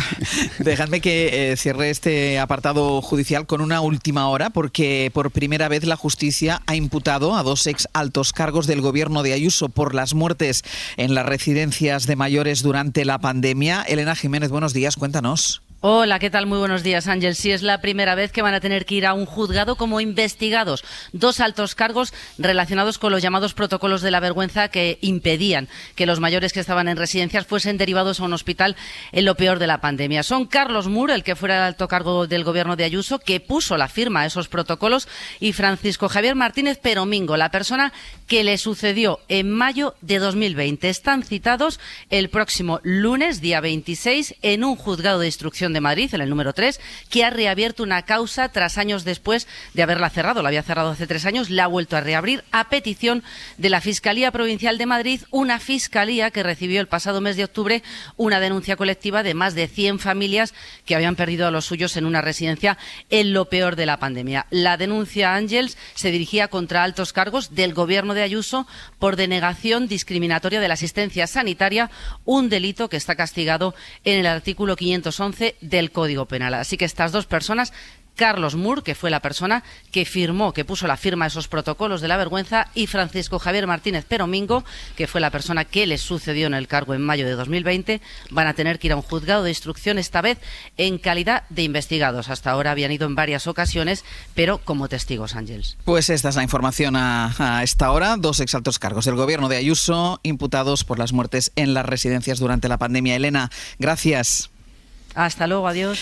Dejadme que cierre este apartado judicial con una última hora, porque por primera vez la justicia ha imputado a 2 ex altos cargos del gobierno de Ayuso por las muertes en las residencias de mayores durante la pandemia. Elena Jiménez, buenos días, cuéntanos. Hola, ¿qué tal? Muy buenos días, Ángel. Sí, es la primera vez que van a tener que ir a un juzgado como investigados 2 altos cargos relacionados con los llamados protocolos de la vergüenza, que impedían que los mayores que estaban en residencias fuesen derivados a un hospital en lo peor de la pandemia. Son Carlos Mur, el que fuera el alto cargo del gobierno de Ayuso, que puso la firma a esos protocolos, y Francisco Javier Martínez Peromingo, la persona que le sucedió en mayo de 2020. Están citados el próximo lunes, día 26, en un juzgado de instrucción de Madrid, en el número 3, que ha reabierto una causa tras años después de haberla cerrado. La había cerrado hace 3 años, la ha vuelto a reabrir a petición de la Fiscalía Provincial de Madrid, una fiscalía que recibió el pasado mes de octubre una denuncia colectiva de más de 100 familias que habían perdido a los suyos en una residencia en lo peor de la pandemia. La denuncia, Ángels, se dirigía contra altos cargos del gobierno de Ayuso por denegación discriminatoria de la asistencia sanitaria, un delito que está castigado en el artículo 511 del Código Penal. Así que estas dos personas, Carlos Moore, que fue la persona que firmó, que puso la firma a esos protocolos de la vergüenza, y Francisco Javier Martínez Peromingo, que fue la persona que les sucedió en el cargo en mayo de 2020, van a tener que ir a un juzgado de instrucción, esta vez en calidad de investigados. Hasta ahora habían ido en varias ocasiones, pero como testigos, Ángels. Pues esta es la información a esta hora. 2 exaltos cargos del gobierno de Ayuso imputados por las muertes en las residencias durante la pandemia. Elena, gracias. Hasta luego, adiós.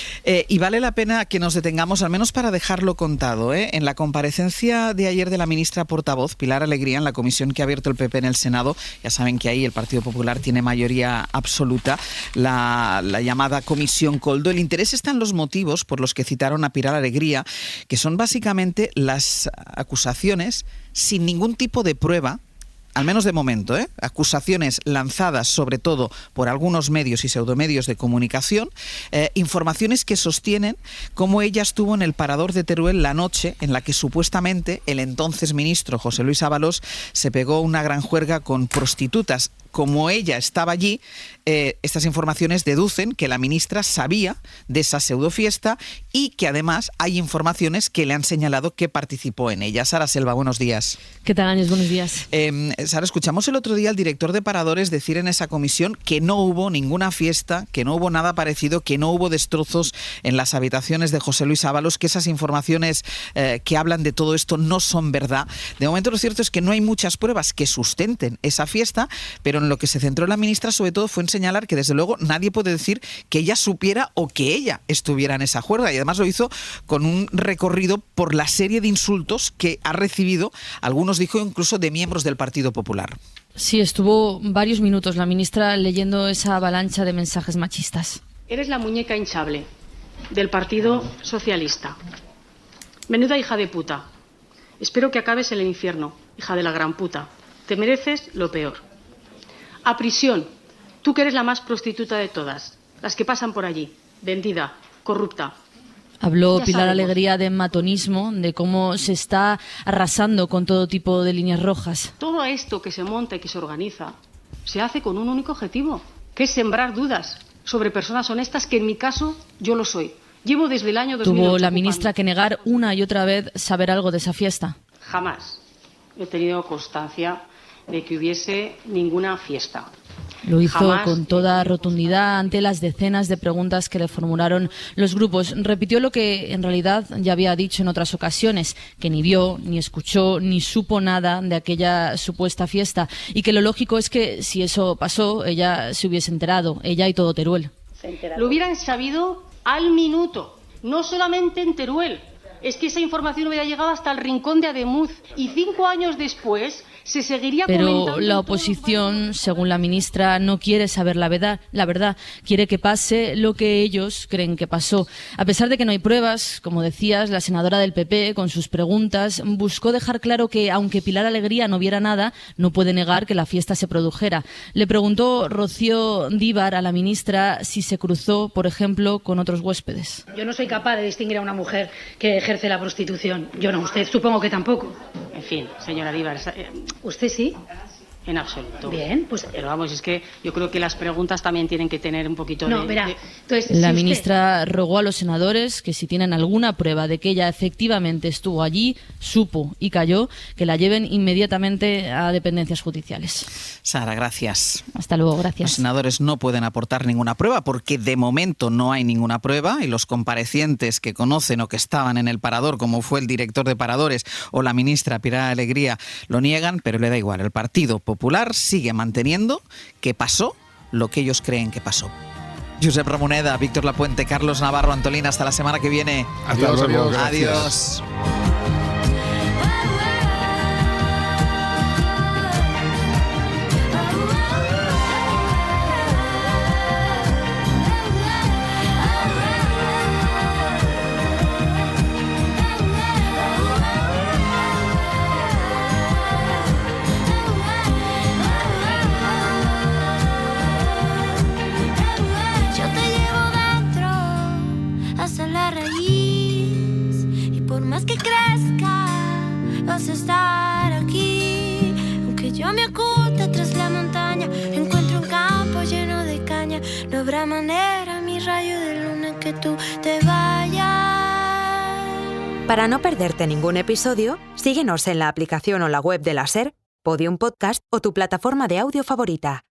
Y vale la pena que nos detengamos, al menos para dejarlo contado, en la comparecencia de ayer de la ministra portavoz, Pilar Alegría, en la comisión que ha abierto el PP en el Senado. Ya saben que ahí el Partido Popular tiene mayoría absoluta, la llamada Comisión Coldo. El interés está en los motivos por los que citaron a Pilar Alegría, que son básicamente las acusaciones sin ningún tipo de prueba, al menos de momento, acusaciones lanzadas sobre todo por algunos medios y pseudomedios de comunicación, informaciones que sostienen cómo ella estuvo en el parador de Teruel la noche en la que supuestamente el entonces ministro José Luis Ábalos se pegó una gran juerga con prostitutas. Como ella estaba allí, estas informaciones deducen que la ministra sabía de esa pseudofiesta y que además hay informaciones que le han señalado que participó en ella. Sara Selva, buenos días. ¿Qué tal, Ángels? Buenos días. Sara, escuchamos el otro día al director de Paradores decir en esa comisión que no hubo ninguna fiesta, que no hubo nada parecido, que no hubo destrozos en las habitaciones de José Luis Ábalos, que esas informaciones que hablan de todo esto no son verdad. De momento lo cierto es que no hay muchas pruebas que sustenten esa fiesta, pero en lo que se centró la ministra sobre todo fue en señalar que desde luego nadie puede decir que ella supiera o que ella estuviera en esa juerga, y además lo hizo con un recorrido por la serie de insultos que ha recibido, algunos dijo incluso de miembros del Partido Popular. Sí, estuvo varios minutos la ministra leyendo esa avalancha de mensajes machistas. Eres la muñeca hinchable del Partido Socialista. Menuda hija de puta. Espero que acabes en el infierno, hija de la gran puta. Te mereces lo peor. A prisión. Tú que eres la más prostituta de todas. Las que pasan por allí. Vendida, corrupta. Habló Ya Pilar sabemos. Alegría de matonismo, de cómo se está arrasando con todo tipo de líneas rojas. Todo esto que se monta y que se organiza se hace con un único objetivo, que es sembrar dudas sobre personas honestas, que en mi caso yo lo soy. Llevo desde el año 2008 Tuvo la ocupando. ministra que negar una y otra vez saber algo de esa fiesta. Jamás he tenido constancia de que hubiese ninguna fiesta. Lo hizo Jamás. con toda rotundidad ante las decenas de preguntas que le formularon los grupos. Repitió lo que en realidad ya había dicho en otras ocasiones, que ni vio, ni escuchó, ni supo nada de aquella supuesta fiesta, y que lo lógico es que si eso pasó, ella se hubiese enterado, ella y todo Teruel. Lo hubieran sabido al minuto, no solamente en Teruel. Es que esa información hubiera llegado hasta el rincón de Ademuz, y 5 años después se seguiría comentando. Pero la oposición, según la ministra, no quiere saber la verdad, quiere que pase lo que ellos creen que pasó. A pesar de que no hay pruebas, como decías, la senadora del PP, con sus preguntas, buscó dejar claro que, aunque Pilar Alegría no viera nada, no puede negar que la fiesta se produjera. Le preguntó Rocío Díbar a la ministra si se cruzó, por ejemplo, con otros huéspedes. Yo no soy capaz de distinguir a una mujer que ejerce la prostitución. Yo no, usted supongo que tampoco. En fin, señora Díbar, ¿Usted sí? en absoluto. Bien, pues... Pero vamos, es que yo creo que las preguntas también tienen que tener un poquito No, de... verá, de- entonces... La si usted- ministra rogó a los senadores que si tienen alguna prueba de que ella efectivamente estuvo allí, supo y cayó, que la lleven inmediatamente a dependencias judiciales. Sara, gracias. Hasta luego, Los gracias. senadores no pueden aportar ninguna prueba porque de momento no hay ninguna prueba, y los comparecientes que conocen o que estaban en el parador, como fue el director de Paradores o la ministra Pilar Alegría, lo niegan, pero le da igual. El Partido Popular sigue manteniendo que pasó lo que ellos creen que pasó. Josep Ramoneda, Víctor Lapuente, Carlos Navarro, Antolina, hasta la semana que viene. Hasta luego. Adiós. Adiós. otra manera, mi rayo de luna es que tú te vayas. Para no perderte ningún episodio, síguenos en la aplicación o la web de la SER, Podium Podcast o tu plataforma de audio favorita.